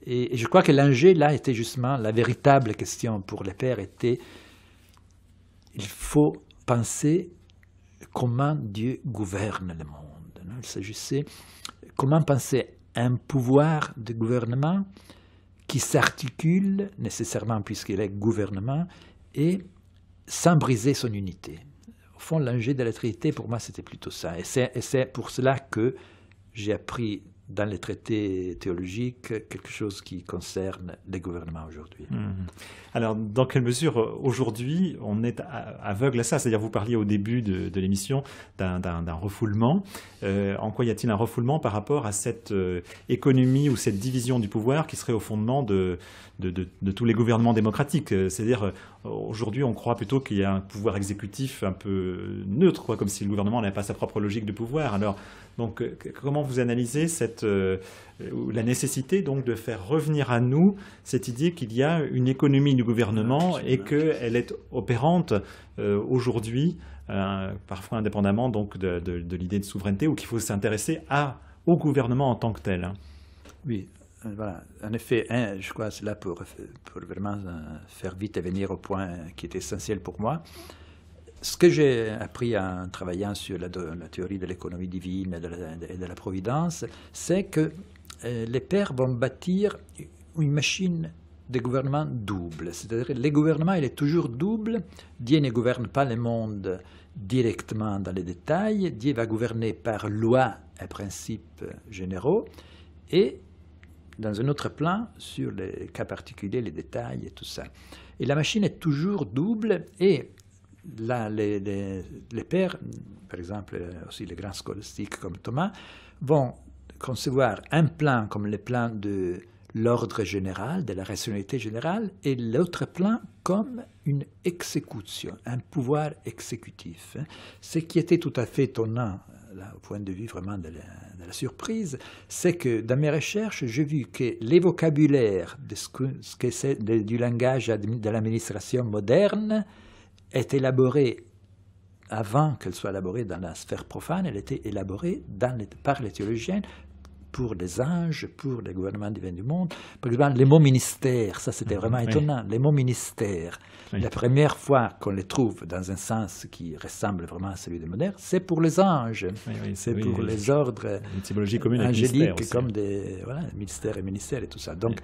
S2: Et je crois que l'enjeu, là, était justement la véritable question pour les pères était il faut penser comment Dieu gouverne le monde. Il s'agissait comment penser un pouvoir de gouvernement qui s'articule nécessairement puisqu'il est gouvernement et sans briser son unité. Au fond, l'enjeu de la Trinité, pour moi, c'était plutôt ça. Et c'est pour cela que j'ai appris dans les traités théologiques quelque chose qui concerne les gouvernements aujourd'hui.
S1: Alors, dans quelle mesure, aujourd'hui, on est aveugle à ça? C'est-à-dire, vous parliez au début de l'émission d'un refoulement. En quoi y a-t-il un refoulement par rapport à cette économie ou cette division du pouvoir qui serait au fondement de tous les gouvernements démocratiques? C'est-à-dire, aujourd'hui, on croit plutôt qu'il y a un pouvoir exécutif un peu neutre, quoi, comme si le gouvernement n'avait pas sa propre logique de pouvoir. Alors, donc, comment vous analysez la nécessité donc de faire revenir à nous cette idée qu'il y a une économie du gouvernement et qu'elle est opérante aujourd'hui, parfois indépendamment donc de l'idée de souveraineté, ou qu'il faut s'intéresser au gouvernement en tant que tel?
S2: Oui. Voilà. En effet, je crois que c'est là pour vraiment faire vite et venir au point qui est essentiel pour moi. Ce que j'ai appris en travaillant sur la théorie de l'économie divine et de la providence, c'est que les pères vont bâtir une machine de gouvernement double. C'est-à-dire que le gouvernement, il est toujours double. Dieu ne gouverne pas le monde directement dans les détails. Dieu va gouverner par loi et principes généraux. Et dans un autre plan, sur les cas particuliers, les détails et tout ça. Et la machine est toujours double, et là, les pères, par exemple aussi les grands scolastiques comme Thomas, vont concevoir un plan comme le plan de l'ordre général, de la rationalité générale, et l'autre plan comme une exécution, un pouvoir exécutif. Ce qui était tout à fait étonnant, là, au point de vue vraiment de la surprise, c'est que dans mes recherches, j'ai vu que les vocabulaires de ce que c'est du langage de l'administration moderne est élaboré avant qu'elle soit élaborée dans la sphère profane, elle était élaborée par les théologiens pour les anges, pour les gouvernements divins du monde. Par exemple, les mots ministères, ça c'était vraiment étonnant. Les mots ministères, la première fois qu'on les trouve dans un sens qui ressemble vraiment à celui des modernes, c'est pour les anges, c'est pour les ordres angéliques, comme des ministères et tout ça. Donc,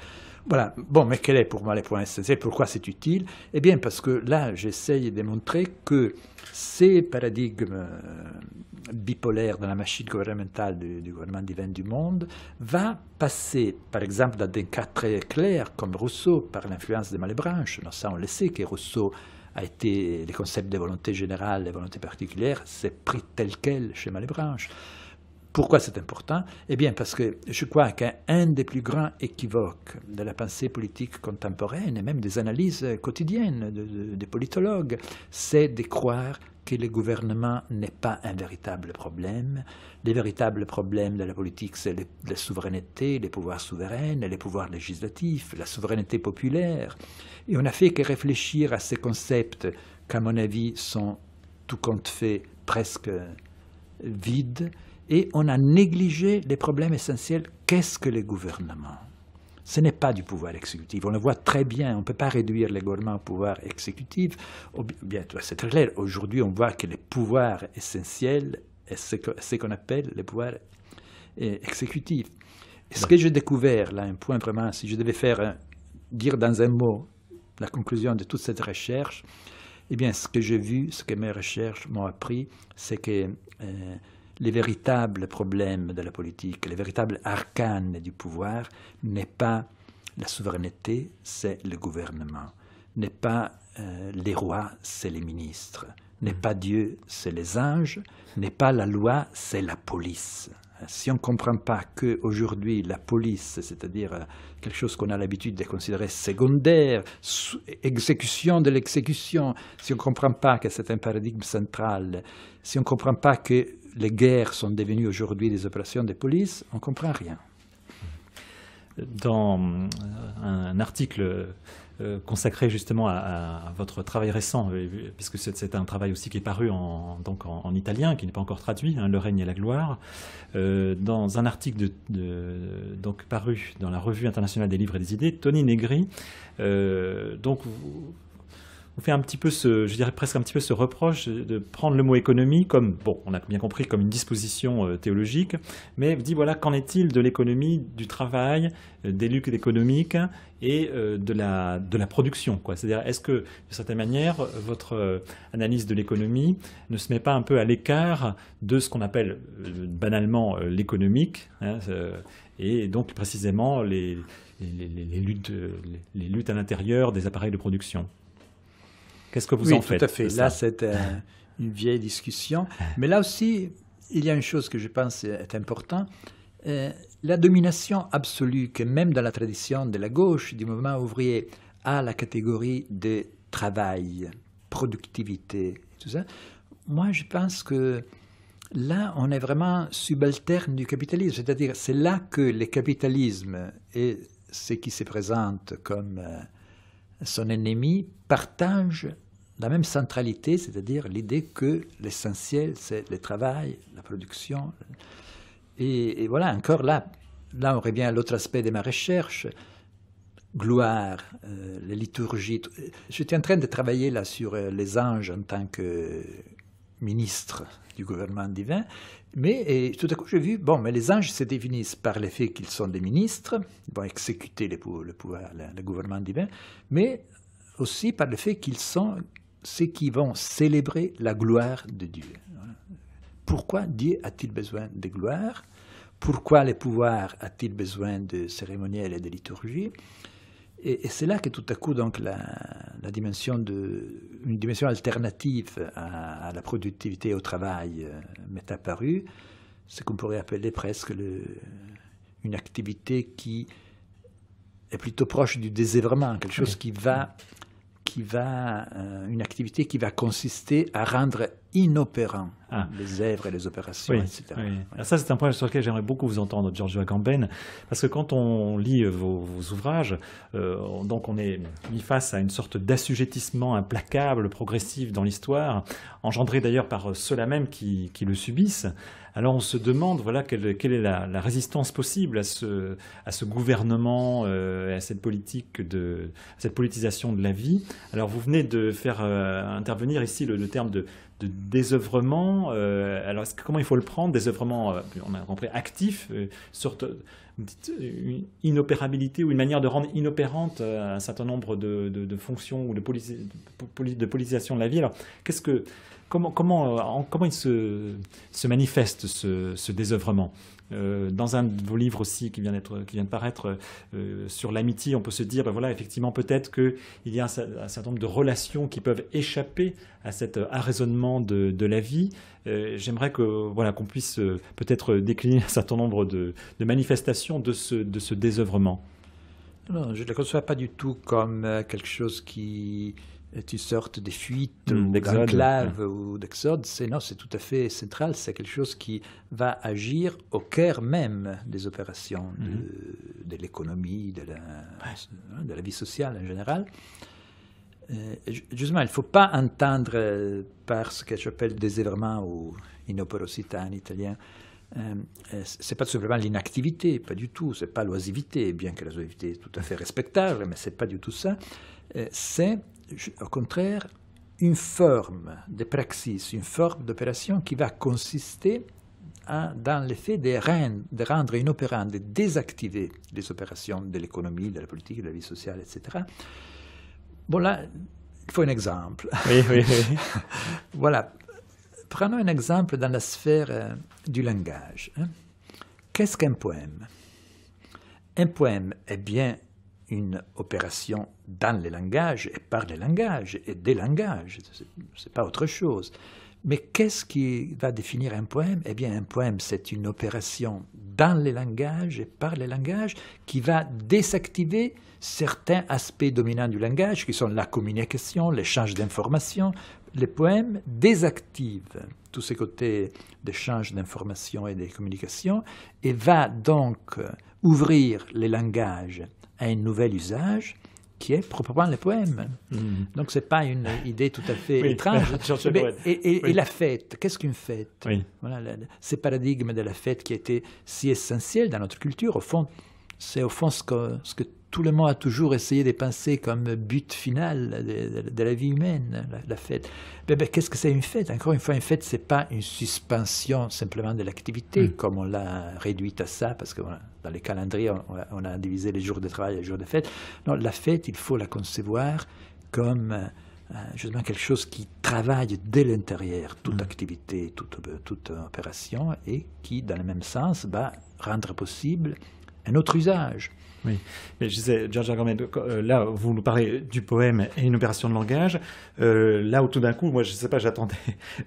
S2: voilà. Bon, mais quel est pour moi le point essentiel? Pourquoi c'est utile? Eh bien, parce que là, j'essaye de montrer que ces paradigmes bipolaires dans la machine gouvernementale du gouvernement divin du monde va passer, par exemple, dans des cas très clairs, comme Rousseau, par l'influence de Malebranche. Ça, on le sait que Rousseau a été, les concepts de volonté générale et volonté particulière, c'est pris tel quel chez Malebranche. Pourquoi c'est important? Eh bien, parce que je crois qu'un des plus grands équivoques de la pensée politique contemporaine, et même des analyses quotidiennes des politologues, c'est de croire que le gouvernement n'est pas un véritable problème. Les véritables problèmes de la politique, c'est la souveraineté, les pouvoirs souverains, les pouvoirs législatifs, la souveraineté populaire. Et on n'a fait que réfléchir à ces concepts qu'à mon avis sont tout compte fait presque vides, et on a négligé les problèmes essentiels. Qu'est-ce que le gouvernement? Ce n'est pas du pouvoir exécutif. On le voit très bien. On ne peut pas réduire le gouvernement au pouvoir exécutif. Bien, c'est très clair. Aujourd'hui, on voit que le pouvoir essentiel est ce qu'on appelle le pouvoir exécutif. Et ce que j'ai découvert, là, un point vraiment, si je devais dire dans un mot la conclusion de toute cette recherche, eh bien, ce que j'ai vu, ce que mes recherches m'ont appris, c'est que les véritables problèmes de la politique, les véritables arcanes du pouvoir n'est pas la souveraineté, c'est le gouvernement. N'est pas les rois, c'est les ministres. N'est pas Dieu, c'est les anges. N'est pas la loi, c'est la police. Si on ne comprend pas qu'aujourd'hui, la police, c'est-à-dire quelque chose qu'on a l'habitude de considérer secondaire, exécution de l'exécution, si on ne comprend pas que c'est un paradigme central, si on ne comprend pas que les guerres sont devenues aujourd'hui des opérations de police, on ne comprend rien.
S1: Dans un article consacré justement à votre travail récent, puisque c'est un travail aussi qui est paru en italien, qui n'est pas encore traduit, Le règne et la gloire, dans un article donc paru dans la Revue internationale des livres et des idées, Tony Negri, donc on fait un petit peu je dirais presque un petit peu ce reproche de prendre le mot économie comme, bon, on a bien compris, comme une disposition théologique, mais dit voilà, qu'en est-il de l'économie, du travail, des luttes économiques et de la production, quoi. C'est-à-dire, est-ce que, de certaine manière, votre analyse de l'économie ne se met pas un peu à l'écart de ce qu'on appelle banalement l'économique, et donc précisément les luttes à l'intérieur des appareils de production? Qu'est-ce que vous en faites?
S2: Oui, tout à fait. Là, c'est une vieille discussion. Mais là aussi, il y a une chose que je pense est importante. La domination absolue que même dans la tradition de la gauche, du mouvement ouvrier, a la catégorie de travail, productivité, tout ça, moi je pense que là on est vraiment subalterne du capitalisme, c'est-à-dire c'est là que le capitalisme et ce qui se présente comme son ennemi partagent la même centralité, c'est-à-dire l'idée que l'essentiel c'est le travail, la production. Et voilà, encore là on revient à l'autre aspect de ma recherche, gloire, les liturgies. J'étais en train de travailler là sur les anges en tant que ministre du gouvernement divin, mais tout à coup j'ai vu, bon, mais les anges se définissent par le fait qu'ils sont des ministres, ils vont exécuter le pouvoir, le gouvernement divin, mais aussi par le fait qu'ils sont ceux qui vont célébrer la gloire de Dieu. Pourquoi Dieu a-t-il besoin de gloire? Pourquoi le pouvoir a-t-il besoin de cérémoniel et de liturgie? Et c'est là que tout à coup, donc, une dimension alternative à la productivité et au travail m'est apparue, ce qu'on pourrait appeler presque une activité qui est plutôt proche du désœuvrement, quelque chose une activité qui va consister à rendre inopérants les œuvres et les opérations, etc.
S1: Oui. Alors ça, c'est un point sur lequel j'aimerais beaucoup vous entendre, Giorgio Agamben, parce que quand on lit vos ouvrages, donc on est mis face à une sorte d'assujettissement implacable, progressif dans l'histoire, engendré d'ailleurs par ceux-là même qui le subissent. Alors on se demande, voilà, quelle est la résistance possible à ce gouvernement, à cette politisation de la vie. Alors vous venez de faire intervenir ici le terme de désœuvrement. Alors comment il faut le prendre? Désœuvrement, on a compris, actif, sorte une inopérabilité ou une manière de rendre inopérante un certain nombre de fonctions ou de politisation de la vie. Alors comment il se manifeste ce désœuvrement? Dans un de vos livres aussi qui vient de paraître sur l'amitié, on peut se dire, ben voilà, effectivement, peut-être qu'il y a un certain nombre de relations qui peuvent échapper à cet arraisonnement de la vie. J'aimerais qu'on puisse peut-être décliner un certain nombre de manifestations de ce désœuvrement.
S2: Non, je ne le conçois pas du tout comme quelque chose qui est une sorte de fuite ou d'enclave ou d'exode. C'est tout à fait central. C'est quelque chose qui va agir au cœur même des opérations de l'économie, de la vie sociale en général. Justement, il ne faut pas entendre par ce que j'appelle désœuvrement ou inoperosità en italien. C'est pas tout simplement l'inactivité, pas du tout. C'est pas l'oisivité, bien que l'oisivité est tout à fait respectable, mais c'est pas du tout ça. C'est au contraire une forme de praxis, une forme d'opération qui va consister dans le fait de rendre inopérant, de désactiver les opérations de l'économie, de la politique, de la vie sociale, etc. Bon, là, il faut un exemple.
S1: Oui.
S2: Voilà. Prenons un exemple dans la sphère du langage. Qu'est-ce qu'un poème? Un poème est bien une opération dans les langages et par les langages et des langages. C'est pas autre chose. Mais qu'est-ce qui va définir un poème? Eh bien, un poème, c'est une opération dans les langages et par les langages qui va désactiver certains aspects dominants du langage, qui sont la communication, l'échange d'informations. Les poèmes désactivent tous ces côtés d'échange d'informations et de communication et va donc ouvrir les langages à un nouvel usage qui est proprement le poème. Donc, ce n'est pas une idée tout à fait étrange. Et la fête, qu'est-ce qu'une fête? Voilà, ce paradigme de la fête qui a été si essentiel dans notre culture, au fond, c'est au fond ce que tout le monde a toujours essayé de penser comme but final de la vie humaine, la fête. Qu'est-ce que c'est une fête? Encore une fois, une fête, ce n'est pas une suspension simplement de l'activité, comme on l'a réduite à ça, parce que dans les calendriers, on a divisé les jours de travail et les jours de fête. Non, la fête, il faut la concevoir comme justement quelque chose qui travaille dès l'intérieur, toute activité, toute opération, et qui, dans le même sens, va rendre possible un autre usage.
S1: Oui, mais je disais, George Agamben, là, vous nous parlez du poème et une opération de langage. Là où tout d'un coup, moi, je ne sais pas, j'attendais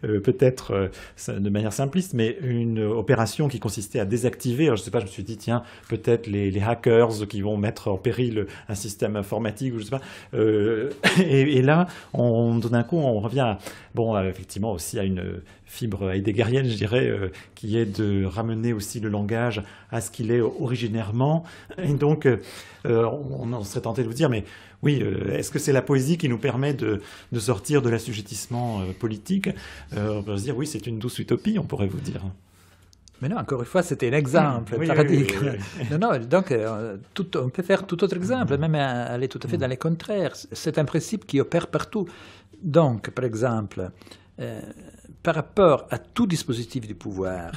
S1: peut-être de manière simpliste, mais une opération qui consistait à désactiver. Alors, je ne sais pas, je me suis dit, tiens, peut-être les hackers qui vont mettre en péril un système informatique, ou je ne sais pas. Et là, tout d'un coup, on revient, effectivement, aussi à une fibre heideggerienne, je dirais, qui est de ramener aussi le langage à ce qu'il est originairement. Et donc, on serait tenté de vous dire, mais oui, est-ce que c'est la poésie qui nous permet de sortir de l'assujettississement politique? On peut se dire, oui, c'est une douce utopie, on pourrait vous dire.
S2: Mais non, encore une fois, c'était un exemple paradigme. Oui. Non, donc on peut faire tout autre exemple, même aller tout à fait dans les contraires. C'est un principe qui opère partout. Donc, par exemple, par rapport à tout dispositif de pouvoir,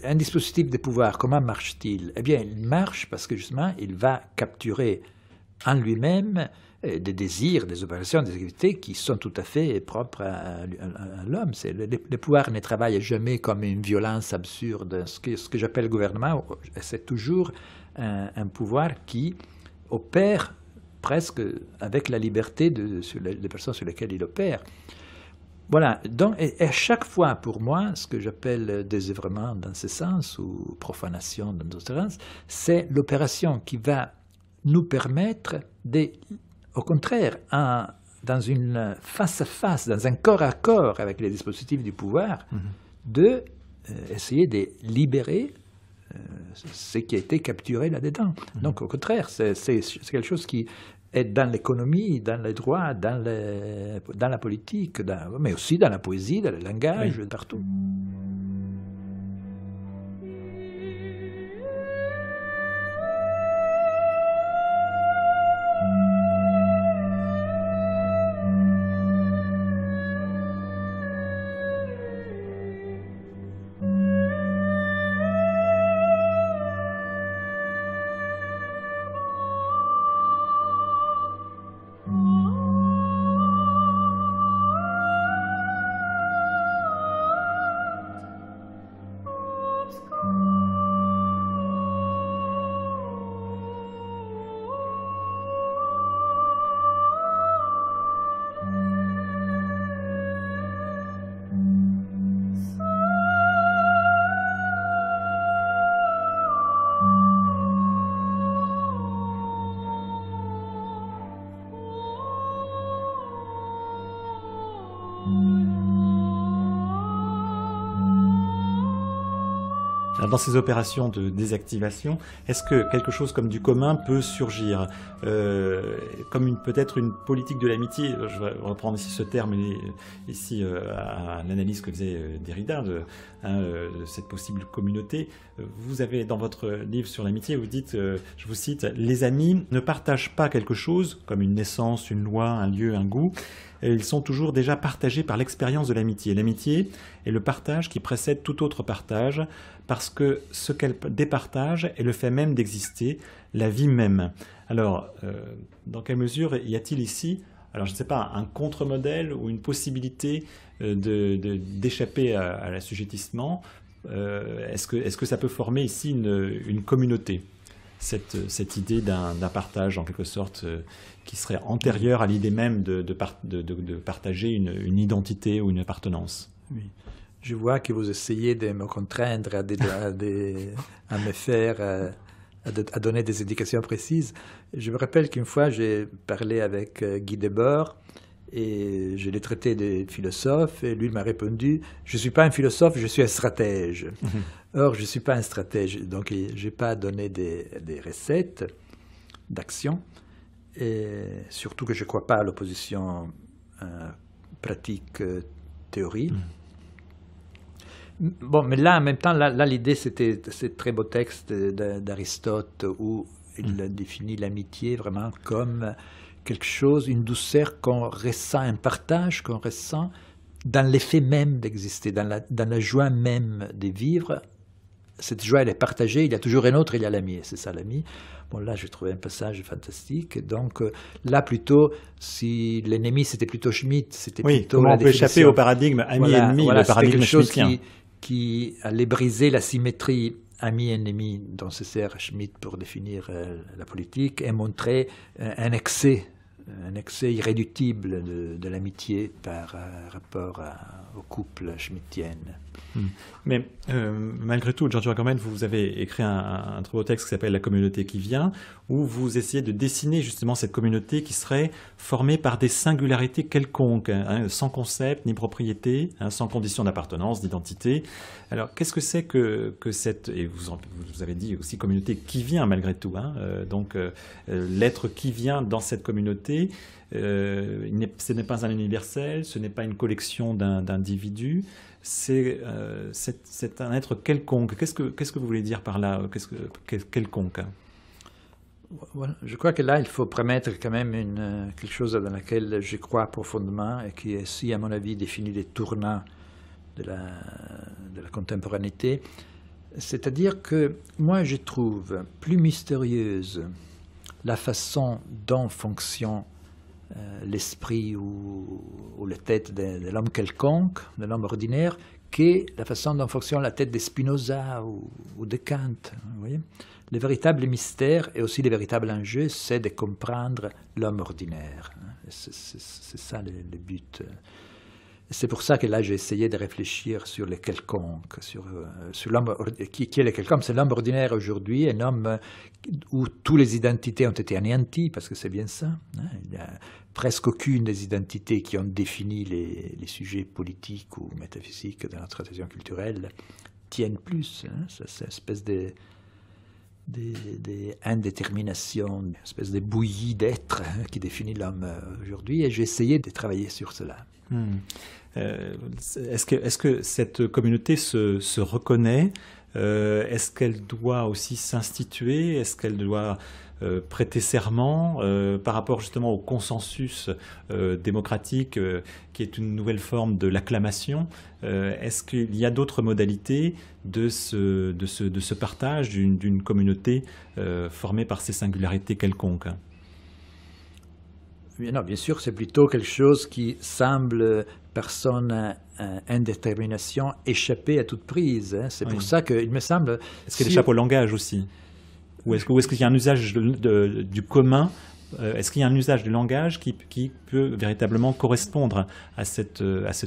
S2: un dispositif de pouvoir, comment marche-t-il? Eh bien, il marche parce que justement, il va capturer en lui-même des désirs, des opérations, des activités qui sont tout à fait propres à l'homme. Le pouvoir ne travaille jamais comme une violence absurde. Ce que j'appelle gouvernement, c'est toujours un pouvoir qui opère presque avec la liberté des personnes sur lesquelles il opère. Voilà, donc, et à chaque fois, pour moi, ce que j'appelle désœuvrement dans ce sens, ou profanation dans d'autres sens, c'est l'opération qui va nous permettre, au contraire, dans une face-à-face, dans un corps-à-corps avec les dispositifs du pouvoir, d'essayer de libérer ce qui a été capturé là-dedans. Donc, au contraire, c'est quelque chose qui est dans l'économie, dans les droits, dans la politique, mais aussi dans la poésie, dans le langage, partout.
S1: Alors, dans ces opérations de désactivation, est-ce que quelque chose comme du commun peut surgir, comme peut-être une politique de l'amitié? Je vais reprendre ici ce terme ici à l'analyse que faisait Derrida de cette possible communauté. Vous avez dans votre livre sur l'amitié, vous dites, je vous cite, « Les amis ne partagent pas quelque chose, comme une naissance, une loi, un lieu, un goût. Ils sont toujours déjà partagés par l'expérience de l'amitié. L'amitié est le partage qui précède tout autre partage, parce que ce qu'elle départage est le fait même d'exister, la vie même. » Alors, dans quelle mesure y a-t-il ici, alors je ne sais pas, un contre-modèle ou une possibilité d'échapper à l'assujettissement? Est-ce que ça peut former ici une communauté, cette idée d'un partage en quelque sorte qui serait antérieure à l'idée même de partager une identité ou une appartenance?
S2: Oui. Je vois que vous essayez de me contraindre à me faire, à donner des indications précises. Je me rappelle qu'une fois, j'ai parlé avec Guy Debord et je l'ai traité de philosophe et lui m'a répondu « Je ne suis pas un philosophe, je suis un stratège. » Or, je ne suis pas un stratège, donc je n'ai pas donné des recettes d'action, et surtout que je ne crois pas à l'opposition pratique-théorie. Bon, mais là, en même temps, là l'idée, c'était ce très beau texte d'Aristote où il définit l'amitié vraiment comme quelque chose, une douceur qu'on ressent, un partage qu'on ressent dans l'effet même d'exister, dans la joie même de vivre. Cette joie, elle est partagée, il y a toujours un autre, il y a l'ami, c'est ça l'ami. Bon, là, j'ai trouvé un passage fantastique. Donc, là, plutôt, si l'ennemi, c'était plutôt Schmitt, c'était plutôt
S1: comment on peut échapper au paradigme ami-ennemi, le paradigme schmittien.
S2: Qui allait briser la symétrie ami-ennemi dont se sert Schmitt pour définir la politique et montrer un excès irréductible de l'amitié par rapport au couple schmittienne.
S1: Mais malgré tout, Giorgio Agamben, vous avez écrit un très beau texte qui s'appelle « La communauté qui vient », où vous essayez de dessiner justement cette communauté qui serait formée par des singularités quelconques, hein, sans concept ni propriété, hein, sans condition d'appartenance, d'identité. Alors, qu'est-ce que c'est que cette... Et vous avez dit aussi communauté qui vient malgré tout. Hein, donc, l'être qui vient dans cette communauté, ce n'est pas un universel, ce n'est pas une collection d'individus, c'est un être quelconque. Qu'est-ce que vous voulez dire par là, quelconque?
S2: Voilà. Je crois que là, il faut promettre quand même quelque chose dans laquelle je crois profondément et qui est aussi, à mon avis, défini les tournants de la contemporanéité. C'est-à-dire que moi, je trouve plus mystérieuse la façon dont fonctionne l'esprit ou la tête de l'homme quelconque, de l'homme ordinaire, que la façon dont fonctionne la tête de Spinoza ou de Kant. Vous voyez ? Le véritable mystère et aussi le véritable enjeu, c'est de comprendre l'homme ordinaire. C'est ça le but. C'est pour ça que là, j'ai essayé de réfléchir sur le quelconque, sur l'homme qui est le quelconque. C'est l'homme ordinaire aujourd'hui, un homme où toutes les identités ont été anéanties, parce que c'est bien ça. Hein. Il n'y a presque aucune des identités qui ont défini les sujets politiques ou métaphysiques de notre tradition culturelle tiennent plus. Hein. C'est une espèce d'indétermination, une espèce de bouillie d'être qui définit l'homme aujourd'hui, et j'ai essayé de travailler sur cela.
S1: Est-ce que cette communauté se reconnaît? Est-ce qu'elle doit aussi s'instituer? Est-ce qu'elle doit prêter serment par rapport justement au consensus démocratique qui est une nouvelle forme de l'acclamation? Est-ce qu'il y a d'autres modalités de ce partage d'une communauté formée par ces singularités quelconques?
S2: Non, bien sûr, c'est plutôt quelque chose qui semble, par son indétermination, échapper à toute prise. Hein. C'est pour ça qu'il me semble...
S1: Est-ce qu'elle échappe au langage aussi? Ou est-ce qu'il y a un usage du commun? Est-ce qu'il y a un usage du langage qui peut véritablement correspondre à cette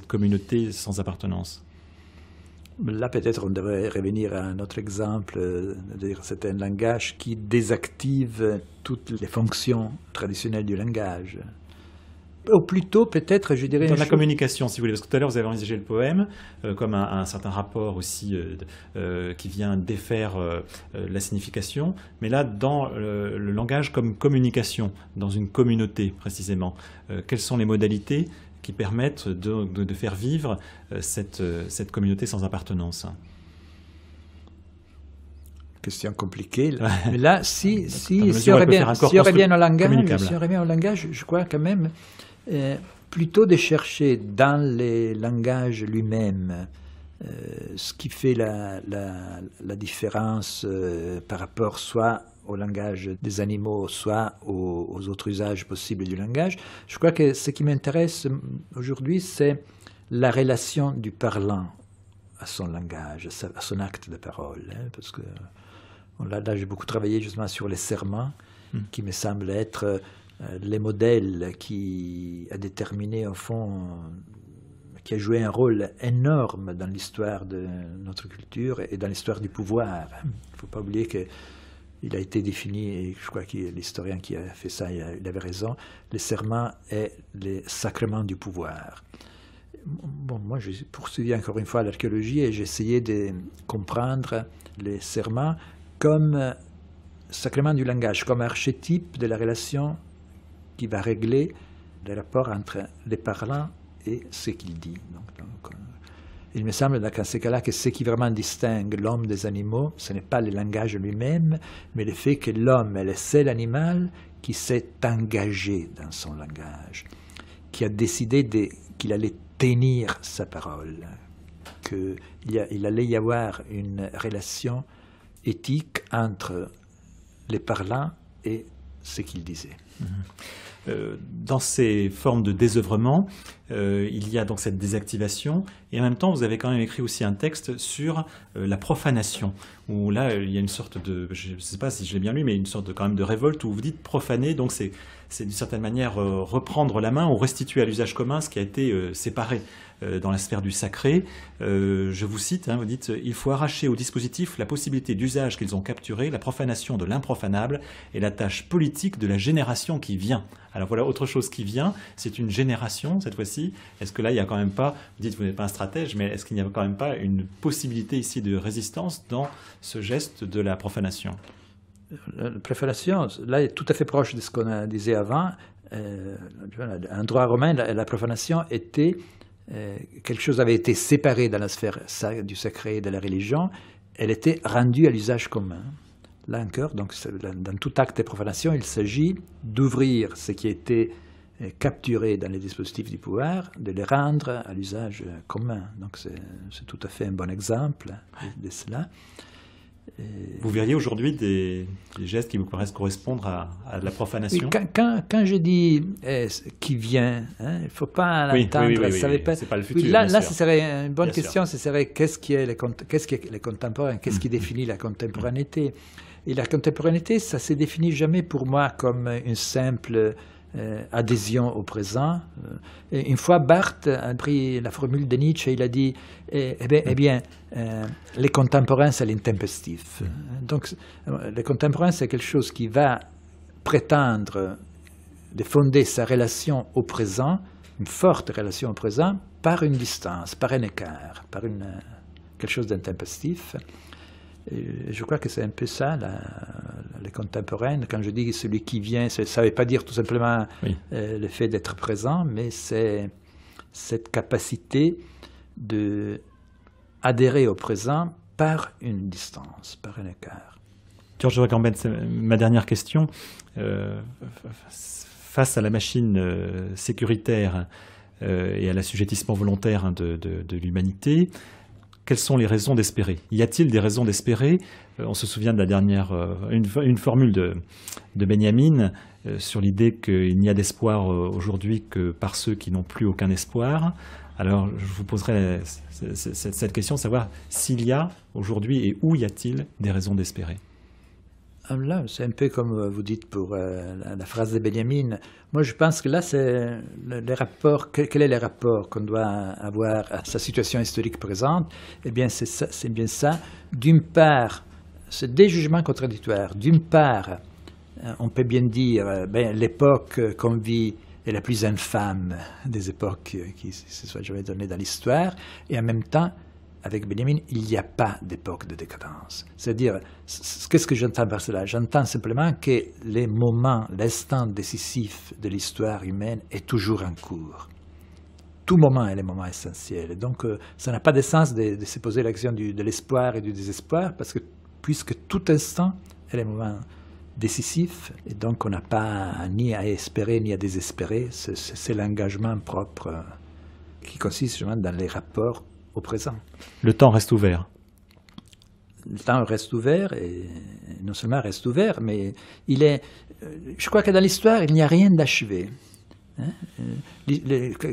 S1: communauté sans appartenance?
S2: Là, peut-être, on devrait revenir à un autre exemple. C'est un langage qui désactive toutes les fonctions traditionnelles du langage. Ou plutôt, peut-être, je dirais...
S1: Dans la communication, si vous voulez, parce que tout à l'heure, vous avez envisagé le poème comme un certain rapport aussi qui vient défaire la signification, mais là, dans le langage comme communication, dans une communauté, précisément. Quelles sont les modalités qui permettent de faire vivre cette communauté sans appartenance?
S2: Question compliquée. Là. Mais là, si
S1: on
S2: revient au langage, je crois quand même plutôt de chercher dans les langages lui-même ce qui fait la différence par rapport soit au langage des animaux, soit aux autres usages possibles du langage. Je crois que ce qui m'intéresse aujourd'hui, c'est la relation du parlant à son langage, à son acte de parole. Hein, parce que là, j'ai beaucoup travaillé justement sur les serments, qui me semblent être les modèles qui a déterminé, au fond, qui a joué un rôle énorme dans l'histoire de notre culture et dans l'histoire du pouvoir. Il ne faut pas oublier qu'il a été défini, et je crois que l'historien qui a fait ça, il avait raison, les serments et les sacrements du pouvoir. Bon, moi, j'ai poursuivi encore une fois l'archéologie et j'ai essayé de comprendre les serments comme sacrement du langage, comme archétype de la relation qui va régler les rapports entre les parlants et ce qu'il dit. Donc, il me semble dans ces cas-là que ce qui vraiment distingue l'homme des animaux, ce n'est pas le langage lui-même, mais le fait que l'homme est le seul animal qui s'est engagé dans son langage, qui a décidé qu'il allait tenir sa parole, qu'il allait y avoir une relation éthique entre les parlants et ce qu'ils disaient.
S1: Dans ces formes de désœuvrement, il y a donc cette désactivation, et en même temps vous avez quand même écrit aussi un texte sur la profanation, où là il y a une sorte de, je ne sais pas si je l'ai bien lu, mais une sorte de, quand même de révolte où vous dites profaner, donc c'est d'une certaine manière reprendre la main ou restituer à l'usage commun ce qui a été séparé dans la sphère du sacré. Je vous cite, vous dites « Il faut arracher au dispositif la possibilité d'usage qu'ils ont capturé, la profanation de l'improfanable et la tâche politique de la génération qui vient. » Alors voilà, autre chose qui vient, c'est une génération cette fois-ci. Est-ce que là, il n'y a quand même pas, vous dites que vous n'êtes pas un stratège, mais est-ce qu'il n'y a quand même pas une possibilité ici de résistance dans ce geste de la profanation ?
S2: La profanation, là, est tout à fait proche de ce qu'on disait avant. En droit romain, la profanation était quelque chose avait été séparé dans la sphère du sacré et de la religion, elle était rendue à l'usage commun. Là encore, donc, dans tout acte de profanation, il s'agit d'ouvrir ce qui était capturé dans les dispositifs du pouvoir, de les rendre à l'usage commun. Donc c'est tout à fait un bon exemple de cela.
S1: Vous verriez aujourd'hui des gestes qui vous paraissent correspondre à la profanation?
S2: Oui, quand je dis qui vient, il ne faut pas l'entendre.
S1: Oui, c'est pas le futur.
S2: Là, ce serait une bonne question. Ce serait qu'est-ce qui est les contemporains, qu'est-ce qui définit la contemporanéité. Et la contemporanéité, ça ne se définit jamais pour moi comme une simple adhésion au présent. Une fois, Barthes a pris la formule de Nietzsche, il a dit eh bien, les contemporains, c'est l'intempestif. Donc, les contemporains, c'est quelque chose qui va prétendre de fonder sa relation au présent, une forte relation au présent, par une distance, par un écart, par quelque chose d'intempestif. Je crois que c'est un peu ça, les contemporains. Quand je dis celui qui vient, ça ne veut pas dire tout simplement le fait d'être présent, mais c'est cette capacité d'adhérer au présent par une distance, par un écart.
S1: Giorgio Agamben, c'est ma dernière question. Face à la machine sécuritaire et à l'assujettissement volontaire de l'humanité, quelles sont les raisons d'espérer? Y a-t-il des raisons d'espérer? On se souvient de la dernière, une formule de Benjamin sur l'idée qu'il n'y a d'espoir aujourd'hui que par ceux qui n'ont plus aucun espoir. Alors, je vous poserai cette question, savoir s'il y a aujourd'hui et où y a-t-il des raisons d'espérer?
S2: Là, c'est un peu comme vous dites pour la phrase de Benjamin. Moi, je pense que là, c'est le rapport. Quel est le rapport qu'on doit avoir à sa situation historique présente? Eh bien, c'est bien ça. D'une part, c'est des jugements contradictoires. D'une part, on peut bien dire, l'époque qu'on vit est la plus infâme des époques qui se soient jamais données dans l'histoire, et en même temps, avec Benjamin, il n'y a pas d'époque de décadence. C'est-à-dire, qu'est-ce que j'entends par cela? J'entends simplement que les moments, l'instant décisif de l'histoire humaine est toujours en cours. Tout moment est le moment essentiel. Et donc, ça n'a pas de sens de se poser la question de l'espoir et du désespoir, parce que puisque tout instant est le moment décisif, et donc on n'a pas ni à espérer ni à désespérer, c'est l'engagement propre qui consiste justement dans les rapports au présent.
S1: Le temps reste ouvert.
S2: Le temps reste ouvert, et non seulement reste ouvert, mais je crois que dans l'histoire, il n'y a rien d'achevé.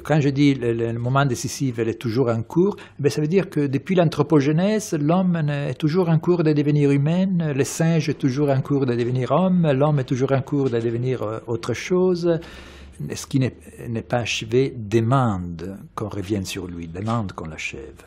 S2: Quand je dis le moment décisif, elle est toujours en cours, ça veut dire que depuis l'anthropogénèse, l'homme est toujours en cours de devenir humain, le singe est toujours en cours de devenir homme, l'homme est toujours en cours de devenir autre chose. Ce qui n'est pas achevé demande qu'on revienne sur lui, demande qu'on l'achève.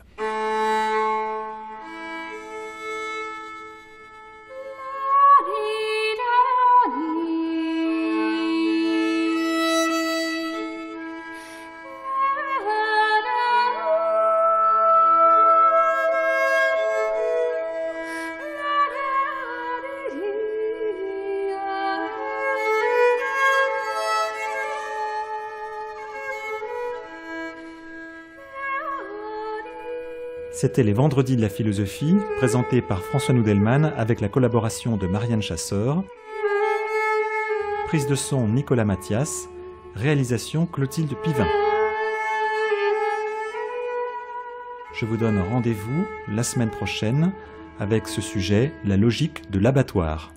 S1: C'était les Vendredis de la philosophie, présentés par François Noudelman avec la collaboration de Marianne Chassor. Prise de son Nicolas Mathias, réalisation Clotilde Pivin. Je vous donne rendez-vous la semaine prochaine avec ce sujet, la logique de l'abattoir.